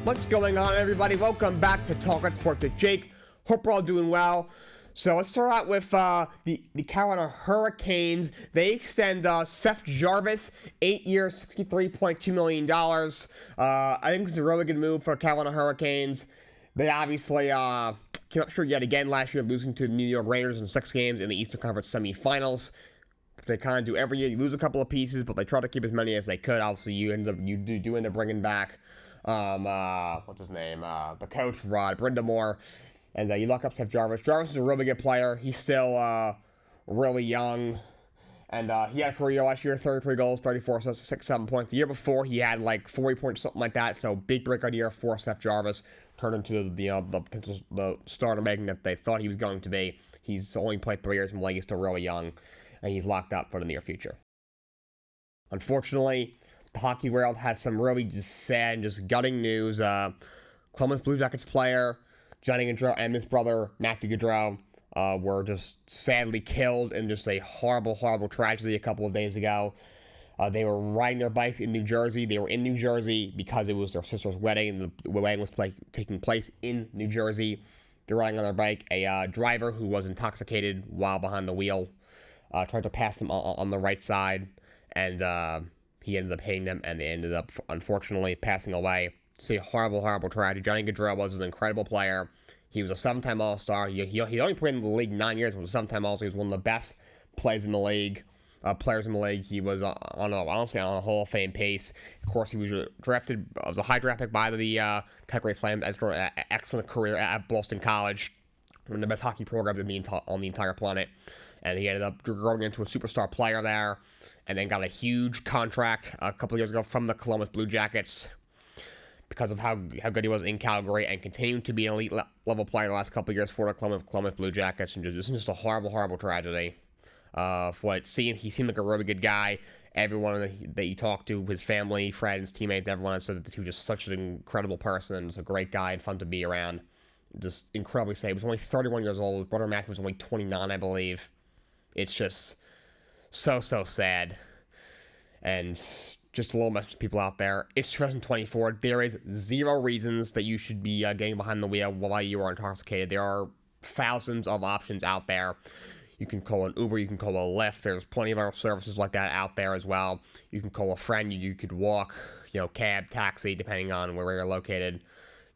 What's going on, everybody? Welcome back to Talkin Sports with Jake. Hope we're all doing well. So let's start out with the Carolina Hurricanes. They extend Seth Jarvis, 8 years, $63.2 million. I think it's a really good move for Carolina Hurricanes. They obviously came up short yet again last year, losing to the New York Rangers in 6 games in the Eastern Conference semifinals. They kind of do every year. You lose a couple of pieces, but they try to keep as many as they could. Obviously, you do end up bringing back what's his name? The coach, Rod Brindamore. And you lock up Seth Jarvis. Jarvis is a really good player. He's still really young. And he had a career last year, 33 goals, 34 assists, 6-7 points. The year before, he had like 40 points, something like that. So big breakout year for Seth Jarvis. Turned into the starter making that they thought he was going to be. He's only played 3 years in the league. He's still really young. And he's locked up for the near future. Unfortunately, the hockey world had some really just sad and just gutting news. Columbus Blue Jackets player Johnny Gaudreau and his brother Matthew Gaudreau were just sadly killed in just a horrible, horrible tragedy a couple of days ago. They were riding their bikes in New Jersey. They were in New Jersey because it was their sister's wedding, and the wedding was taking place in New Jersey. They're riding on their bike. A driver who was intoxicated while behind the wheel tried to pass them on the right side, and he ended up hitting them, and they ended up, unfortunately, passing away. It's a horrible, horrible tragedy. Johnny Gaudreau was an incredible player. He was a 7-time All-Star. He only played in the league 9 years. He was a 7-time All-Star. He was one of the best players in the league. He was honestly on a Hall of Fame pace. Of course, he was drafted as a high draft pick by the Calgary Flames. Excellent career at Boston College, one of the best hockey programs on the entire planet. And he ended up growing into a superstar player there, and then got a huge contract a couple of years ago from the Columbus Blue Jackets because of how good he was in Calgary, and continued to be an elite level player the last couple of years for the Columbus Blue Jackets. And this is just a horrible, horrible tragedy. For what it seemed, he seemed like a really good guy. Everyone that you talked to, his family, friends, teammates, everyone said that he was just such an incredible person and just a great guy and fun to be around. Just incredibly sad. He was only 31 years old. His brother Matthew was only 29, I believe. It's just so sad. And just a little message to people out there. It's 2024. There is 0 reasons that you should be getting behind the wheel while you are intoxicated. There are thousands of options out there. You can call an Uber. You can call a Lyft. There's plenty of other services like that out there as well. You can call a friend. You could walk, cab, taxi, depending on where you're located.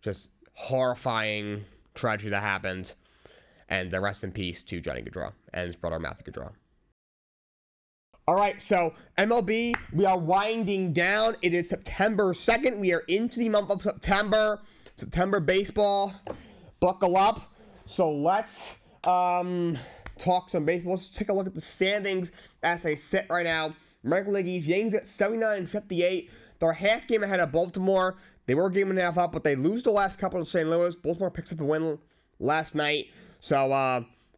Just horrifying tragedy that happened. And rest in peace to Johnny Gaudreau and his brother Matthew Gaudreau. All right, so MLB, we are winding down. It is September 2nd. We are into the month of September. September baseball. Buckle up. So let's talk some baseball. Let's take a look at the standings as they sit right now. American League East, Yankees at 79-58. They're a half game ahead of Baltimore. They were a game and a half up, but they lose the last couple to St. Louis. Baltimore picks up a win last night. So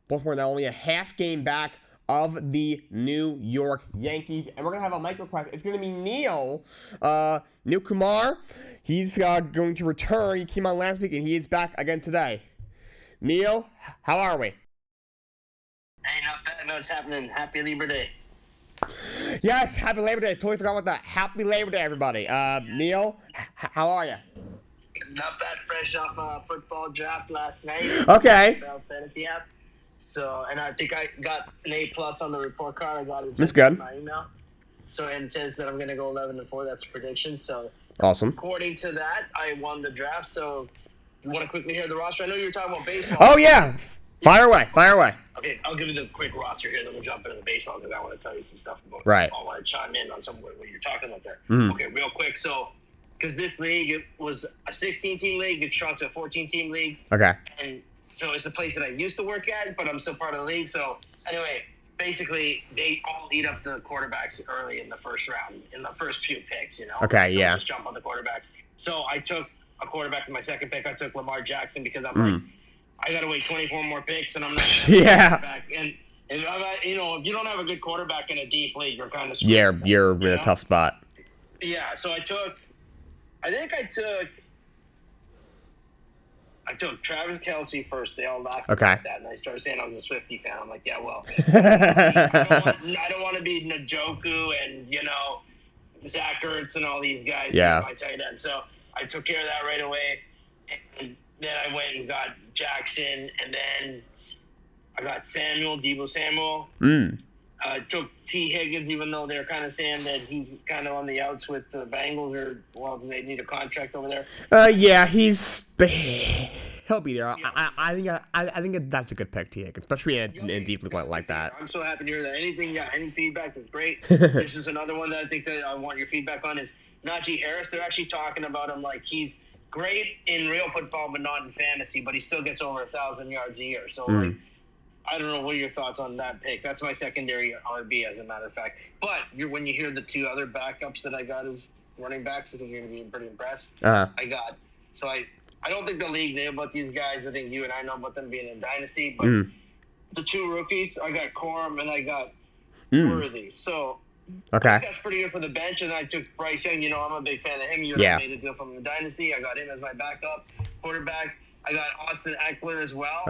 Baltimore now only a half game back of the New York Yankees. And we're going to have a mic request. It's going to be Neil Kumar. He's going to return. He came on last week, and he is back again today. Neil, how are we? Hey, not bad. No, it's happening. Happy Labor Day. Yes, happy Labor Day. Totally forgot about that. Happy Labor Day, everybody. Neil, how are you? Not bad. Fresh off a football draft last night. Okay. Fantasy app. So, and I think I got an A+ on the report card. I got it. That's good. In my email. So, and it says that I'm going to go 11-4. That's a prediction. So, awesome. According to that, I won the draft. So, you want to quickly hear the roster? I know you were talking about baseball. Oh, yeah. Fire away. Okay, I'll give you the quick roster here, then we'll jump into the baseball because I want to tell you some stuff about right. I want to chime in on some of what you're talking about there. Mm-hmm. Okay, real quick. So, because this league, it was a 16-team league. It shrunk to a 14-team league. Okay. And so it's the place that I used to work at, but I'm still part of the league. So, anyway, basically, they all eat up the quarterbacks early in the first round, in the first few picks, Okay, yeah. Just jump on the quarterbacks. So, I took a quarterback in my second pick. I took Lamar Jackson because I'm like, I got to wait 24 more picks, and I'm not going to quarterback. And if you don't have a good quarterback in a deep league, you're kind of screwed. Yeah, you're in a tough spot. Yeah, so I took Travis Kelce first. They all laughed at that, and I started saying I was a Swiftie fan. I'm like, yeah, well, I don't want to be Njoku and Zach Ertz and all these guys. Yeah. My tight end. So I took care of that right away. And then I went and got Jackson, and then I got Debo Samuel. I took T. Higgins, even though they're kind of saying that he's kind of on the outs with the Bengals, or they need a contract over there. Yeah, he'll be there. I think that's a good pick, T. Higgins, especially in deep league like that. I'm so happy to hear that. Any feedback is great. This is another one that I think that I want your feedback on is Najee Harris. They're actually talking about him like he's great in real football, but not in fantasy. But he still gets over 1,000 yards a year. So like, I don't know what are your thoughts on that pick. That's my secondary RB, as a matter of fact. But when you hear the two other backups that I got as running backs, I think you're going to be pretty impressed. I don't think the league knew about these guys. I think you and I know about them being in Dynasty. But the two rookies, I got Corum and I got Worthy. So I think that's pretty good for the bench. And I took Bryce Young. You know, I'm a big fan of him. You and I made a deal from the Dynasty. I got him as my backup quarterback. I got Austin Eckler as well.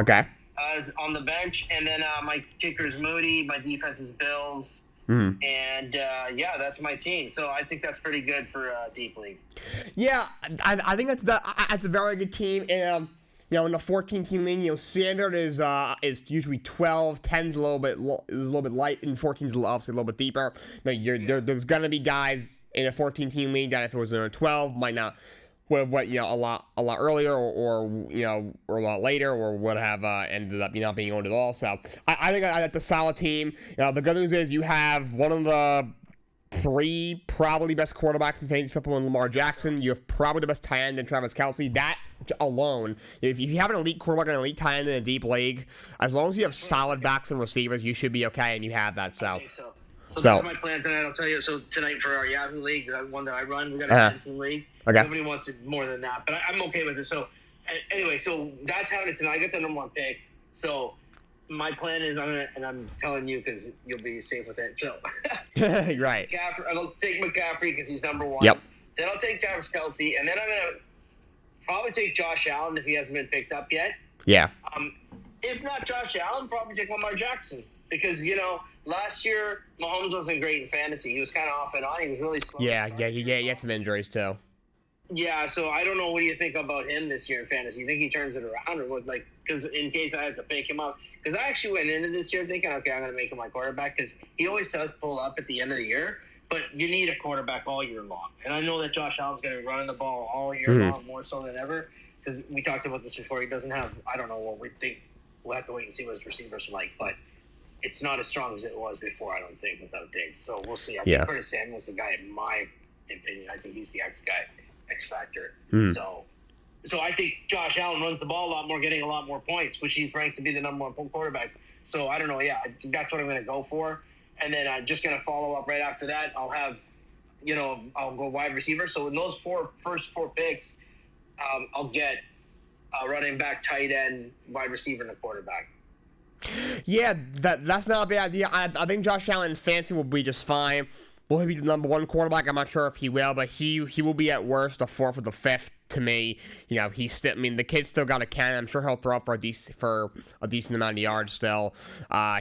As on the bench, and then my kicker is Moody, my defense is Bills, and that's my team. So I think that's pretty good for deep league. Yeah, I think that's a very good team. And in the 14-team league, standard is usually 12, 10's a little bit light, and 14's obviously a little bit deeper. There's gonna be guys in a 14-team league that if it was in a 12 might not would have went a lot earlier or a lot later, or would have ended up not being owned at all. So I think that's a solid team. The good news is you have one of the 3 probably best quarterbacks in fantasy football in Lamar Jackson. You have probably the best tight end in Travis Kelce. That alone, if you have an elite quarterback and an elite tight end in a deep league, as long as you have solid backs and receivers, you should be okay, and you have that. I think so. So that's my plan tonight. I'll tell you. So tonight for our Yahoo League, the one that I run, we got a 10-team league. Nobody wants it more than that, but I'm okay with it. So anyway, so that's happening tonight. I got the number 1 pick. So my plan is I'm telling you because you'll be safe with it. So right. I'll take McCaffrey because he's number 1. Yep. Then I'll take Travis Kelce, and then I'm gonna probably take Josh Allen if he hasn't been picked up yet. Yeah. If not Josh Allen, probably take Lamar Jackson because last year Mahomes wasn't great in fantasy. He was kind of off and on. He was really slow. Yeah. He had some injuries too. Yeah, so I don't know. What do you think about him this year in fantasy? You think he turns it around, or what? Like, because in case I have to pick him up, because I actually went into this year thinking, okay, I'm going to make him my quarterback because he always does pull up at the end of the year. But you need a quarterback all year long, and I know that Josh Allen's going to be running the ball all year long, more so than ever. Because we talked about this before. He doesn't have. I don't know what we think. We'll have to wait and see what his receivers are like, but it's not as strong as it was before. I don't think without Diggs. So we'll see. I think Curtis Samuel's the guy, in my opinion. I think he's the X factor. So I think Josh Allen runs the ball a lot more, getting a lot more points, which he's ranked to be the number 1 quarterback. So I don't know. Yeah, that's what I'm going to go for. And then I'm just going to follow up right after that. I'll have, I'll go wide receiver. So in those first four picks, I'll get a running back, tight end, wide receiver, and a quarterback. Yeah, that's not a bad idea. I think Josh Allen in fantasy will be just fine. Will he be the number 1 quarterback? I'm not sure if he will, but he will be at worst the 4th or the 5th to me. He's still. I mean, the kid's still got a cannon. I'm sure he'll throw up for a decent amount of yards still.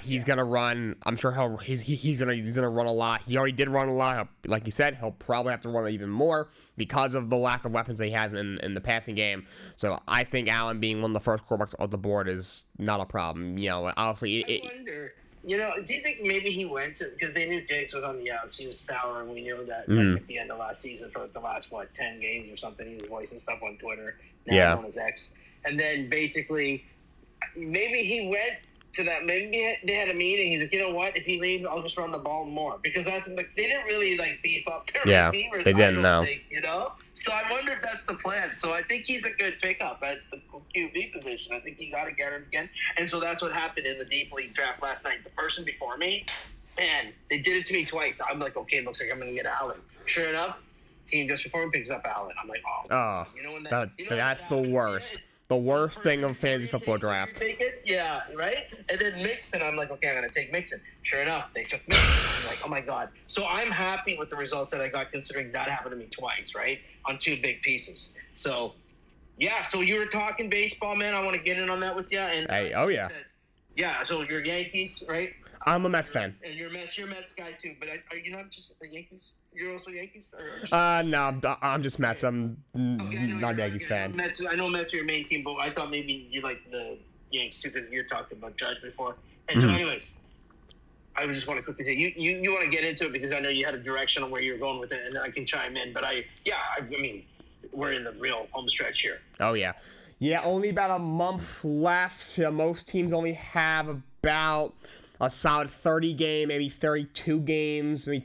He's gonna run. I'm sure he's gonna run a lot. He already did run a lot. Like you said, he'll probably have to run even more because of the lack of weapons that he has in the passing game. So I think Allen being one of the first quarterbacks off the board is not a problem. Obviously. I wonder. Do you think maybe he went to, because they knew Diggs was on the outs, he was sour, and we knew that at the end of last season for the last 10 games or something. He was voicing stuff on Twitter, now known as X. And then basically, maybe he went to that. Maybe they had a meeting. He's like, you know what? If he leaves, I'll just run the ball more, because that's they didn't really beef up their receivers. They didn't know. So I wonder if that's the plan. So I think he's a good pickup at the QB position. I think you got to get him again. And so that's what happened in the deep league draft last night. The person before me, man, they did it to me twice. I'm like, okay, it looks like I'm going to get Allen. Sure enough, team just before me picks up Allen. I'm like, oh. That's the worst. The worst thing of fantasy football draft. Take it? Yeah, right? And then Mixon, I'm like, okay, I'm going to take Mixon. Sure enough, they took Mixon. I'm like, oh my God. So I'm happy with the results that I got, considering that happened to me twice, right? On 2 big pieces. So, yeah, so you were talking baseball, man. I want to get in on that with you. And yeah, so you're Yankees, right? I'm a Mets fan. And you're a Mets guy too, but are you not just the Yankees? You're also Yankees? No, I'm just Mets. I'm not a Yankees fan. Mets. I know Mets are your main team, but I thought maybe you like the Yankees too because you're talking about Judge before. And so, anyways, I just want to quickly say you want to get into it because I know you had a direction on where you're going with it, and then I can chime in. But I mean, we're in the real home stretch here. Oh yeah, only about a month left. Most teams only have about a solid 30 game, maybe 32 games, maybe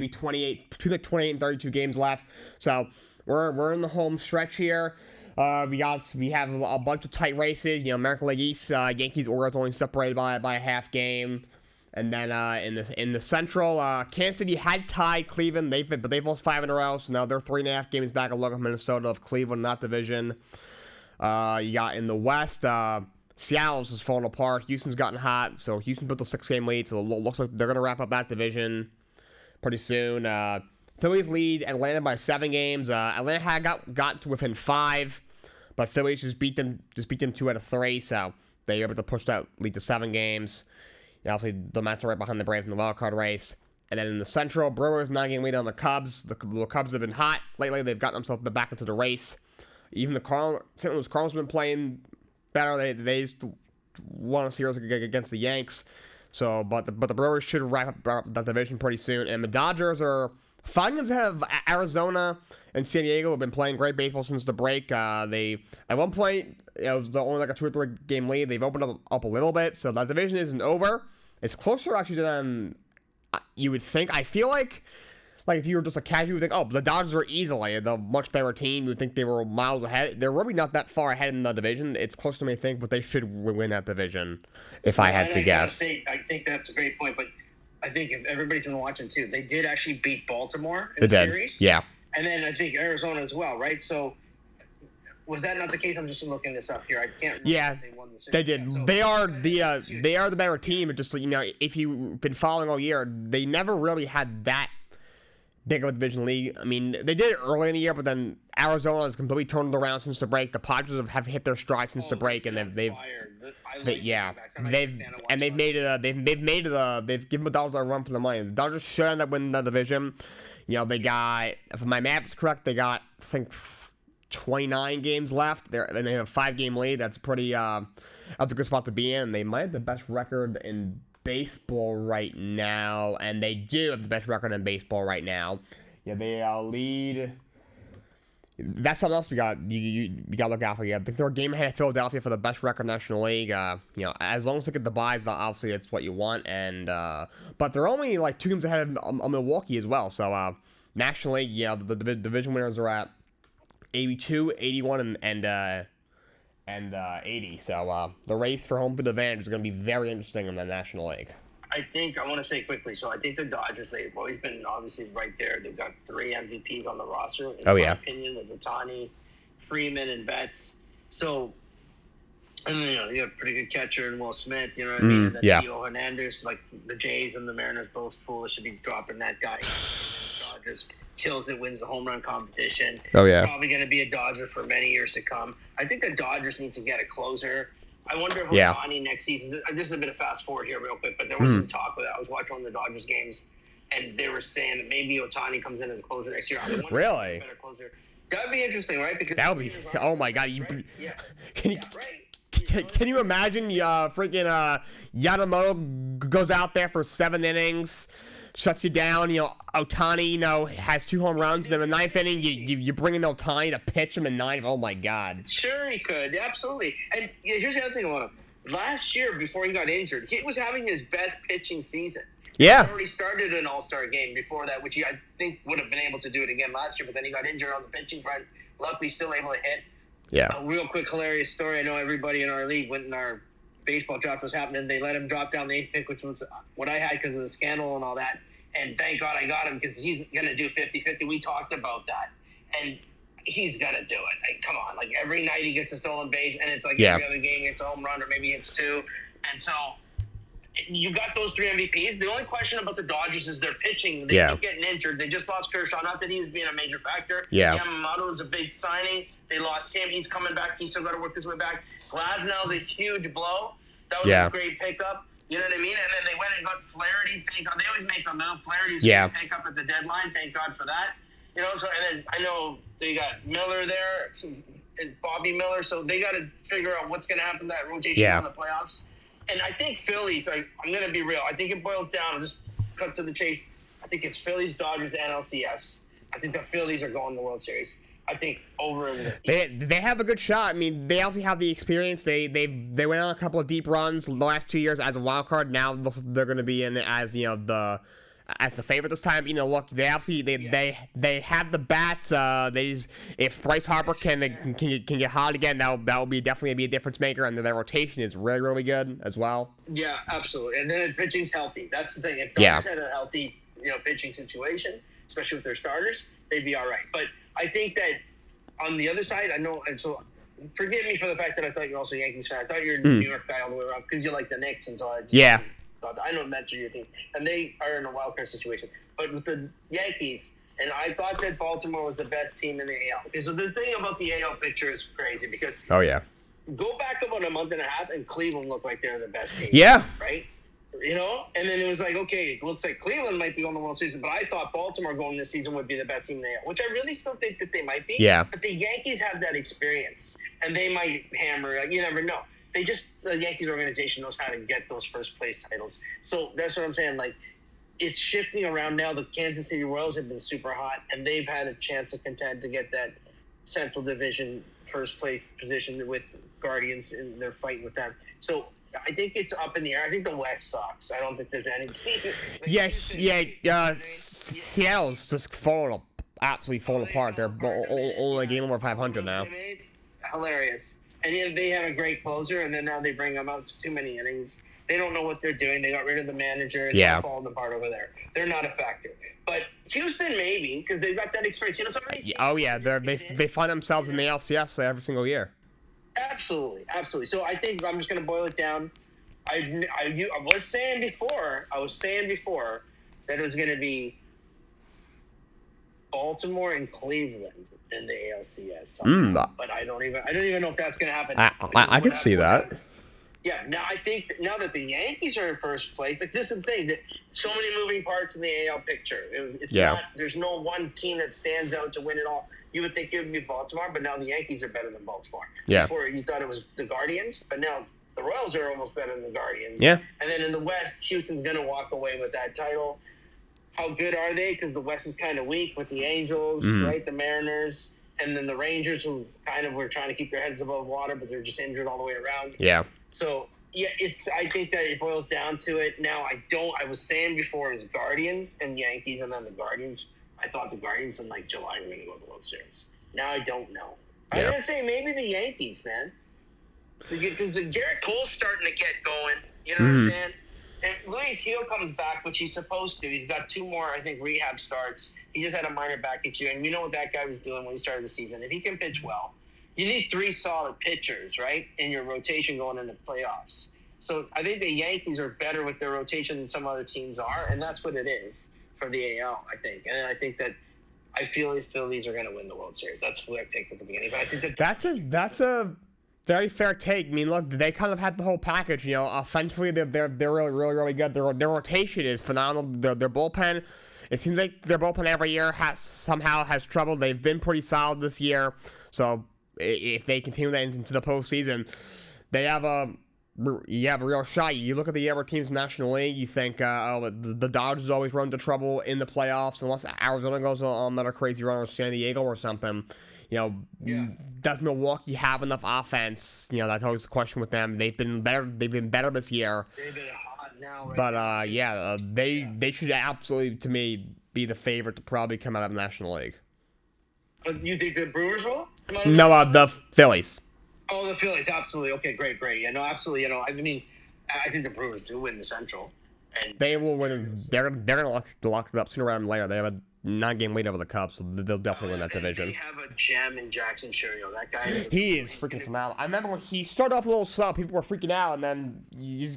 28, between like 28 and 32 games left. So we're in the home stretch here. We have a bunch of tight races. American League East, Yankees, Orioles only separated by a half game. And then in the Central, Kansas City had tied Cleveland. They've lost 5 in a row. So now they're 3.5 games back along with Minnesota of Cleveland in that division. You got in the West, Seattle's is falling apart. Houston's gotten hot. So Houston built a 6-game lead. So it looks like they're going to wrap up that division pretty soon. Phillies lead Atlanta by 7 games. Atlanta had got to within 5, but Phillies just beat them 2 out of 3. So they were able to push that lead to 7 games. Obviously, the Mets are right behind the Braves in the wild card race. And then in the Central, Brewers 9-game lead on the Cubs. The Cubs have been hot lately. They've gotten themselves back into the race. Even the St. Louis Cardinals have been playing better. They just won a series against the Yanks. So, but the Brewers should wrap up that division pretty soon. And the Dodgers are 5 games ahead of Arizona and San Diego. Have been playing great baseball since the break. They at one point it was only like a 2 or 3 game lead. They've opened up a little bit, so that division isn't over. It's closer actually than you would think. I feel like if you were just a casual, you would think, oh, the Dodgers are easily the much better team. You would think they were miles ahead. They're really not that far ahead in the division. It's closer than I think, but they should win that division if I had to guess. I think that's a great point, but I think if everybody's been watching too, they did actually beat Baltimore in the series. Yeah. And then I think Arizona as well, right? So was that not the case? I'm just looking this up here. I can't remember if they won the series. They did. So, they are the better team. Just if you've been following all year, they never really had that big of a division league. I mean, they did it early in the year, but then Arizona has completely turned around since the break. The Padres have hit their stride since the break, and they've given the Dodgers a run for the money. The Dodgers should end up winning the division. They got, if my math is correct, they got I think 29 games left. And they have a 5-game lead. That's pretty. That's a good spot to be in. They might have the best record in baseball right now, and they do have the best record in baseball right now. They lead. That's something else we got. You got to look out for. I think they're a game ahead of Philadelphia for the best record in the National League. As long as they get the buys, obviously that's what you want. And but they're only like 2 games ahead of Milwaukee as well. So National League, the division winners are at 82, 81, and 80. So the race for home field advantage is going to be very interesting in the National League. I want to say quickly, so I think the Dodgers, they've always been obviously right there. They've got 3 MVPs on the roster. In my opinion, with Ohtani, Freeman, and Betts. So, and you have a pretty good catcher in Will Smith, you know what I mean? And then Theo Hernandez, like the Jays and the Mariners both foolish to be dropping that guy. Dodgers kills it, wins the home run competition. Probably going to be a Dodger for many years to come. I think the Dodgers need to get a closer. I wonder if Ohtani next season. This is a bit of fast forward here, real quick, but there was some talk with it. I was watching one of the Dodgers games, and they were saying that maybe Ohtani comes in as a closer next year. Really? Better closer. That would be interesting, right? Because that would be. Oh my God! Can you imagine? Freaking Yamamoto goes out there for 7 innings. Shuts you down. Ohtani, has 2 home runs. And then the 9th inning, you bring in Ohtani to pitch him in 9. Oh my God! Sure, he could, absolutely. And here's the other thing about him. Last year, before he got injured, he was having his best pitching season. Yeah. He already started an All-Star game before that, which I think would have been able to do it again last year. But then he got injured on the pitching front. Luckily, still able to hit. Yeah. A real quick, hilarious story. I know everybody in our league went in our baseball draft was happening. They let him drop down the 8th pick, which was what I had because of the scandal and all that. And thank God I got him because he's going to do 50-50. We talked about that. And he's going to do it. Like, come on. Like, every night he gets a stolen base, and it's like every other game it's a home run or maybe it's 2. And so you got those 3 MVPs. The only question about the Dodgers is their pitching. They keep getting injured. They just lost Kershaw. Not that he's being a major factor. Yamamoto is a big signing. They lost him. He's coming back. He's still got to work his way back. Glasnow's a huge blow. That was a great pickup. You know what I mean? And then they went and got Flaherty. Thank God. They always make a move. Flaherty's Yeah. going to pick up at the deadline. Thank God for that. You know, so and then I know they got Miller there and Bobby Miller, so they got to figure out what's going to happen to that rotation in the playoffs. And I think Phillies, I'm going to be real. I think it boils down, just cut to the chase. I think it's Phillies, Dodgers, NLCS. I think the Phillies are going to the World Series. I think over in the they have a good shot. I mean, they also have the experience. They went on a couple of deep runs the last 2 years as a wild card. Now they're going to be in as the favorite this time. You know, look, they obviously they have the bats. If Bryce Harper can get hot again, that will be definitely be a difference maker. And their rotation is really, really good as well. Yeah, absolutely. And then the pitching's healthy. That's the thing. If Dodgers had a healthy pitching situation, especially with their starters, they'd be all right. But I think that on the other side, I know, and so forgive me for the fact that I thought you're also a Yankees fan. I thought you're a New York guy all the way around because you like the Knicks, and so I know that's your team, and they are in a wild card situation. But with the Yankees, and I thought that Baltimore was the best team in the AL. Okay, so the thing about the AL picture is crazy because go back about a month and a half, and Cleveland looked like they're the best team. Yeah, right. You know, and then it was like, okay, it looks like Cleveland might be on the World Series, but I thought Baltimore going this season would be the best team in the AL, which I really still think that they might be. Yeah. But the Yankees have that experience, and they might hammer. You never know. The Yankees organization knows how to get those first place titles. So that's what I'm saying. Like, it's shifting around now. The Kansas City Royals have been super hot, and they've had a chance to contend to get that Central Division first place position with Guardians, and they're fighting with them. So I think it's up in the air. I think the West sucks. I don't think there's any team. Seattle's just absolutely falling apart. They're only a game over 500 now. Hilarious. And they have a great closer, and then now they bring them out to too many innings. They don't know what they're doing. They got rid of the manager. It's all falling apart over there. They're not a factor. But Houston, maybe, because they've got that experience. You know, they find themselves in the LCS every single year. Absolutely. So I think I'm just going to boil it down. I was saying before that it was going to be Baltimore and Cleveland in the ALCS. But I don't even know if that's going to happen. I can see that. Yeah, now I think that the Yankees are in first place, like this is the thing, that so many moving parts in the AL picture. There's no one team that stands out to win it all. You would think it would be Baltimore, but now the Yankees are better than Baltimore. Yeah. Before you thought it was the Guardians, but now the Royals are almost better than the Guardians. Yeah. And then in the West, Houston's going to walk away with that title. How good are they? Because the West is kind of weak with the Angels, right? The Mariners, and then the Rangers, who kind of were trying to keep their heads above water, but they're just injured all the way around. Yeah. So, I think that it boils down to it. Now, I was saying before it was Guardians and Yankees, and then the Guardians. I thought the Guardians in July were going to go to the World Series. Now I don't know. I'm going to say maybe the Yankees, man. Because the Garrett Cole's starting to get going. You know what I'm saying? And Luis Gil comes back, which he's supposed to. He's got 2 more, I think, rehab starts. He just had a minor back issue. And you know what that guy was doing when he started the season. If he can pitch well, you need 3 solid pitchers, right, in your rotation going into playoffs. So I think the Yankees are better with their rotation than some other teams are, and that's what it is for the AL, I think. And I think that I feel the Phillies are going to win the World Series. That's who I picked at the beginning. But I think that's a very fair take. I mean, look, they kind of had the whole package. You know, offensively, they're really, really, really good. Their rotation is phenomenal. Their bullpen, it seems like their bullpen every year has trouble. They've been pretty solid this year. So if they continue that into the postseason, you have a real shot. You look at the other teams in the National League, you think, the Dodgers always run into trouble in the playoffs unless Arizona goes on another crazy run or San Diego or something. You know, does Milwaukee have enough offense? You know, that's always the question with them. They've been better this year. They've been hot now, right? But they should absolutely, to me, be the favorite to probably come out of the National League. You think the Brewers will? No, the Phillies. Oh, the Phillies, absolutely. Okay, great. Yeah, no, absolutely. You know, I mean, I think the Brewers do win the Central. And they will win. They're gonna lock it up sooner rather than later. They have a 9-game lead over the Cubs, so they'll definitely win that division. They have a gem in Jackson Sherrill. That guy. He is freaking phenomenal. I remember when he started off a little slow, people were freaking out, and then you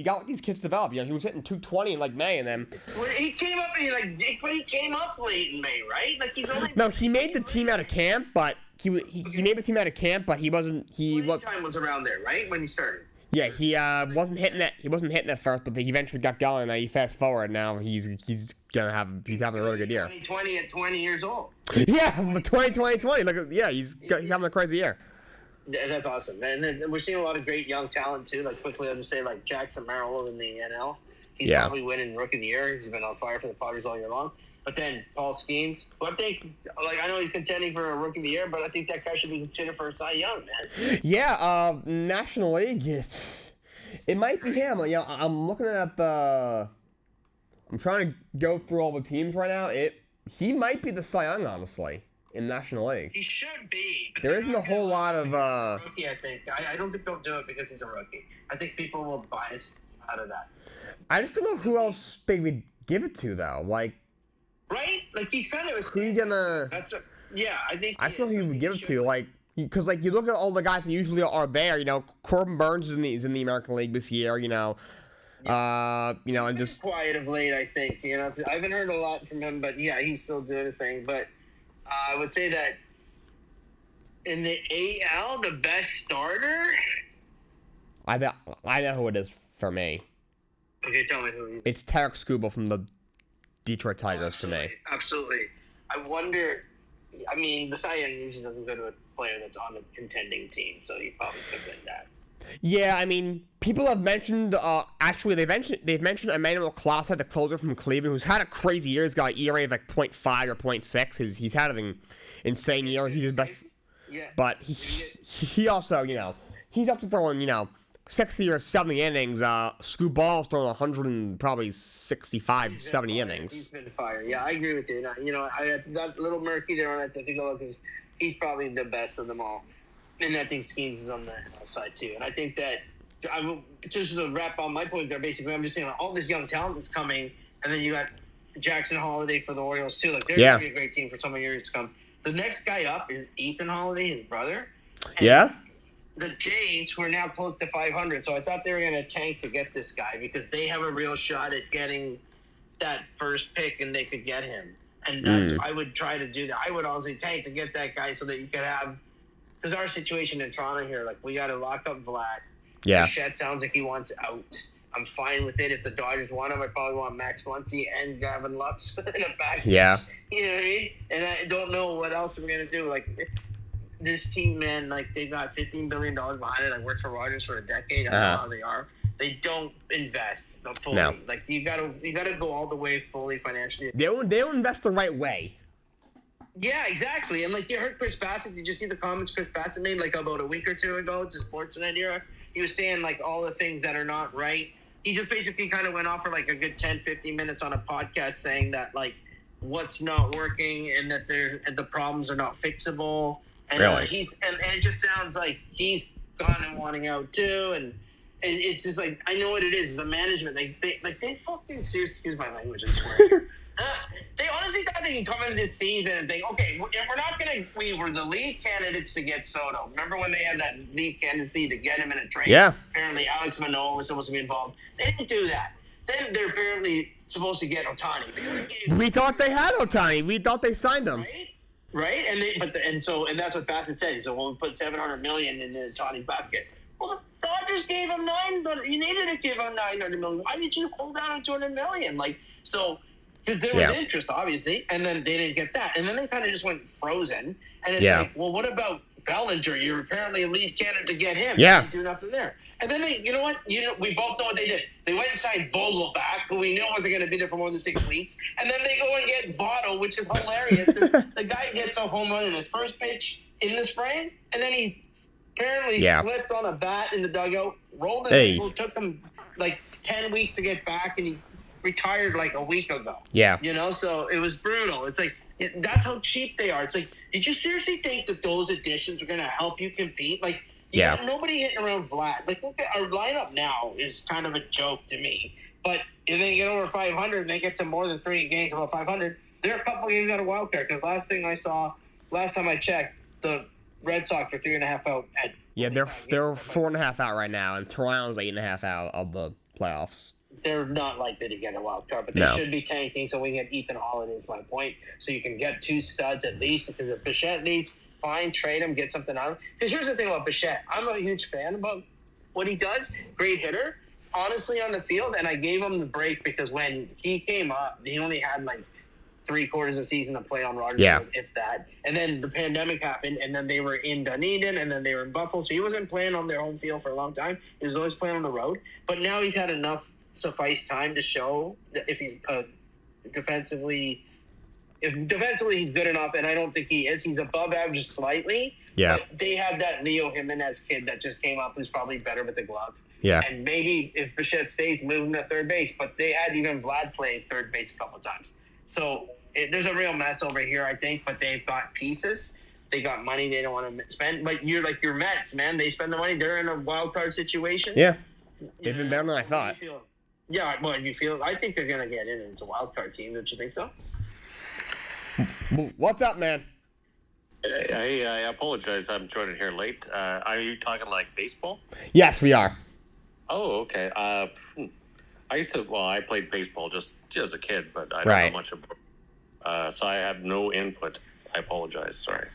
got these kids develop. You know, he was hitting 220 in May, and then he came up late in May, right? Like he's only. No, he made the team out of camp, but he made the team out of camp, but he wasn't. Time was around there, right, when he started. Yeah, he wasn't hitting it. He wasn't hitting it first, but he eventually got going. And now you fast forward. Now he's having a really good year. 2020 at 20 years old. Yeah, 2020. Look, yeah, he's having a crazy year. That's awesome, and then we're seeing a lot of great young talent too. Like quickly, I'll just say like Jackson Merrill in the NL. He's probably winning Rookie of the Year. He's been on fire for the Padres all year long. But then Paul Skeens, who I think, I know he's contending for a Rookie of the Year, but I think that guy should be considered for a Cy Young, man. Yeah, National League, it might be him. You know, I'm looking at I'm trying to go through all the teams right now. He might be the Cy Young, honestly, in National League. He should be. There isn't a whole lot of rookie, I think. I don't think they'll do it because he's a rookie. I think people will bias out of that. I just don't know who else they would give it to, though. Like, right? Like, he's kind of a... Who you gonna... I think... I still think he would give it to, like... Because, like, you look at all the guys that usually are there, you know, Corbin Burns is in the American League this year, you know. And just... quiet of late, I think. You know, I haven't heard a lot from him, but, yeah, he's still doing his thing. But I would say that in the AL, the best starter... I know who it is for me. Okay, tell me who. It's Tarek Skubal from the Detroit Tigers to me. Absolutely. I wonder. I mean, the Cy Young usually doesn't go to a player that's on a contending team, so you probably could win that. Yeah, I mean, people have mentioned. Actually, they've mentioned Emmanuel Clase, the closer from Cleveland, who's had a crazy year. He's got an ERA of like 0.5 or 0.6. He's had an insane year. He's his best. Yeah. But he also, you know, he's up to throwing, you know, 60 or 70 innings. Scubal's thrown 100 and probably 65, 70 innings. He's been fire. Yeah, I agree with you. You know, I got a little murky there on it. I think because he's probably the best of them all. And I think Skeens is on the side too. And I think that just to wrap on my point there, basically, I'm just saying all this young talent is coming, and then you got Jackson Holiday for the Orioles too. Like they're going to be a great team for so many years to come. The next guy up is Ethan Holiday, his brother. Yeah. The Jays were now close to 500, so I thought they were going to tank to get this guy because they have a real shot at getting that first pick, and they could get him. And that's I would try to do that. I would also tank to get that guy so that you could have – because our situation in Toronto here, like we got to lock up Vlad. Yeah. Bichette sounds like he wants out. I'm fine with it. If the Dodgers want him, I probably want Max Muncy and Gavin Lux in the back. Yeah. You know what I mean? And I don't know what else we're going to do. Like – this team, man, like they got $15 billion behind it. I worked for Rogers for a decade. I know how they are. They don't invest fully. No. Like you gotta go all the way fully financially. They don't invest the right way. Yeah, exactly. And like you heard Chris Bassett. Did you see the comments Chris Bassett made like about a week or two ago to Sportsnet era? He was saying like all the things that are not right. He just basically kind of went off for like a good 10, 15 minutes on a podcast saying that like what's not working and that the problems are not fixable. And really? And it just sounds like he's gone and wanting out too, and it's just like I know what it is. The management, they fucking seriously, excuse my language, I swear. They honestly thought they could come into this season and think, okay, we were the lead candidates to get Soto. Remember when they had that lead candidacy to get him in a trade? Yeah. Apparently, Alex Manoah was supposed to be involved. They didn't do that. Then they're apparently supposed to get Ohtani. We thought they had Ohtani. We thought they signed him. Right, and that's what Bassett said. So we'll put $700 million in the Ohtani basket. Well, the Dodgers gave him $900. You needed to give him $900 million. Why did you hold down on $200 million? Like so, because there was interest, obviously, and then they didn't get that, and then they kind of just went frozen. And it's like, well, what about Bellinger? You're apparently a lead candidate to get him. Yeah, you do nothing there. And then you know what? We both know what they did. They went and signed Vogelback, who we knew wasn't going to be there for more than 6 weeks. And then they go and get Votto, which is hilarious. The guy gets a home run in his first pitch in the spring, and then he apparently slipped on a bat in the dugout, rolled his ankle, took him like 10 weeks to get back, and he retired like a week ago. Yeah. You know, so it was brutal. It's like, that's how cheap they are. It's like, did you seriously think that those additions are going to help you compete? Like, you got nobody hitting around Vlad. Like, look at our lineup now is kind of a joke to me. But if they get over 500 and they get to more than 3 games above 500, they're a couple games out of wild card. Because last time I checked, the Red Sox are 3.5 out. They're 4.5 out right now, and Toronto's 8.5 out of the playoffs. They're not likely to get a wild card, but they should be tanking so we can get Ethan Holiday is my point. So you can get 2 studs at least, because if Bichette needs, fine, trade him, get something out of him. Because here's the thing about Bichette. I'm a huge fan about what he does. Great hitter, honestly, on the field. And I gave him the break because when he came up, he only had like 3/4 of the season to play on Rogers, if that. And then the pandemic happened, and then they were in Dunedin, and then they were in Buffalo. So he wasn't playing on their home field for a long time. He was always playing on the road. But now he's had enough suffice time to show that if he's defensively he's good enough, and I don't think he is. He's above average slightly. Yeah. But they have that Leo Jimenez kid that just came up who's probably better with the glove. Yeah. And maybe if Bichette stays, move him to third base. But they had even Vlad play third base a couple of times. So there's a real mess over here, I think. But they've got pieces. They got money they don't want to spend. But you're like your Mets, man. They spend the money. They're in a wild card situation. Yeah. They've been better than I thought. Yeah, well, I think they're going to get in. It's a wild card team. Don't you think so? What's up, man? I apologize. I'm joining here late. Are you talking like baseball? Yes, we are. Oh, okay. I played baseball just as a kid, but I don't know much about so I have no input. I apologize. Sorry.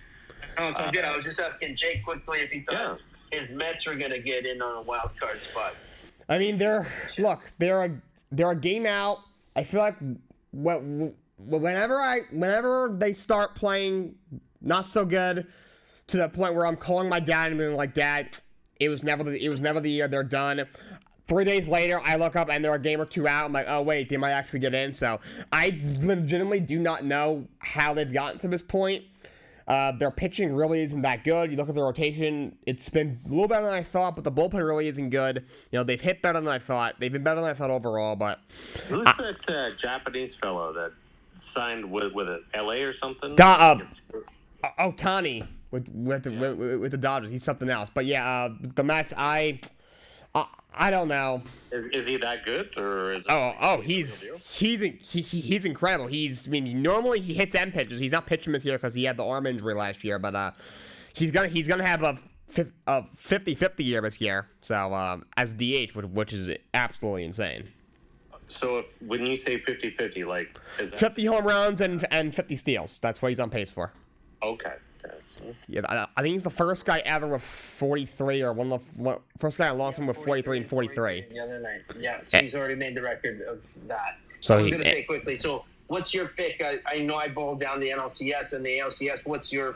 Oh, it's all good. I was just asking Jake quickly if he thought his Mets were going to get in on a wild card spot. I mean, they're a game out. I feel like whenever they start playing not so good, to the point where I'm calling my dad and being like, Dad, it was never the year. They're done. 3 days later, I look up and they're a game or two out. I'm like, oh wait, they might actually get in. So I legitimately do not know how they've gotten to this point. Their pitching really isn't that good. You look at the rotation, it's been a little better than I thought, but the bullpen really isn't good. You know, they've hit better than I thought. They've been better than I thought overall, but... Who's that Japanese fellow that signed with it? LA or something? Ohtani with the Dodgers. He's something else. But yeah, the Mets, I don't know. Is he that good, or is he's incredible. Normally he hits end pitches. He's not pitching this year because he had the arm injury last year, but he's gonna have a 50-50 year this year. So as DH, which is absolutely insane. So when you say 50-50, like is that 50 home runs and 50 steals? That's what he's on pace for. Okay. Yeah, I think he's the first guy ever with 43, or first guy in a long time with 43 and 43. The other night, yeah. So he's already made the record of that. So I was going to say quickly. So what's your pick? I know I boiled down the NLCS and the ALCS. What's your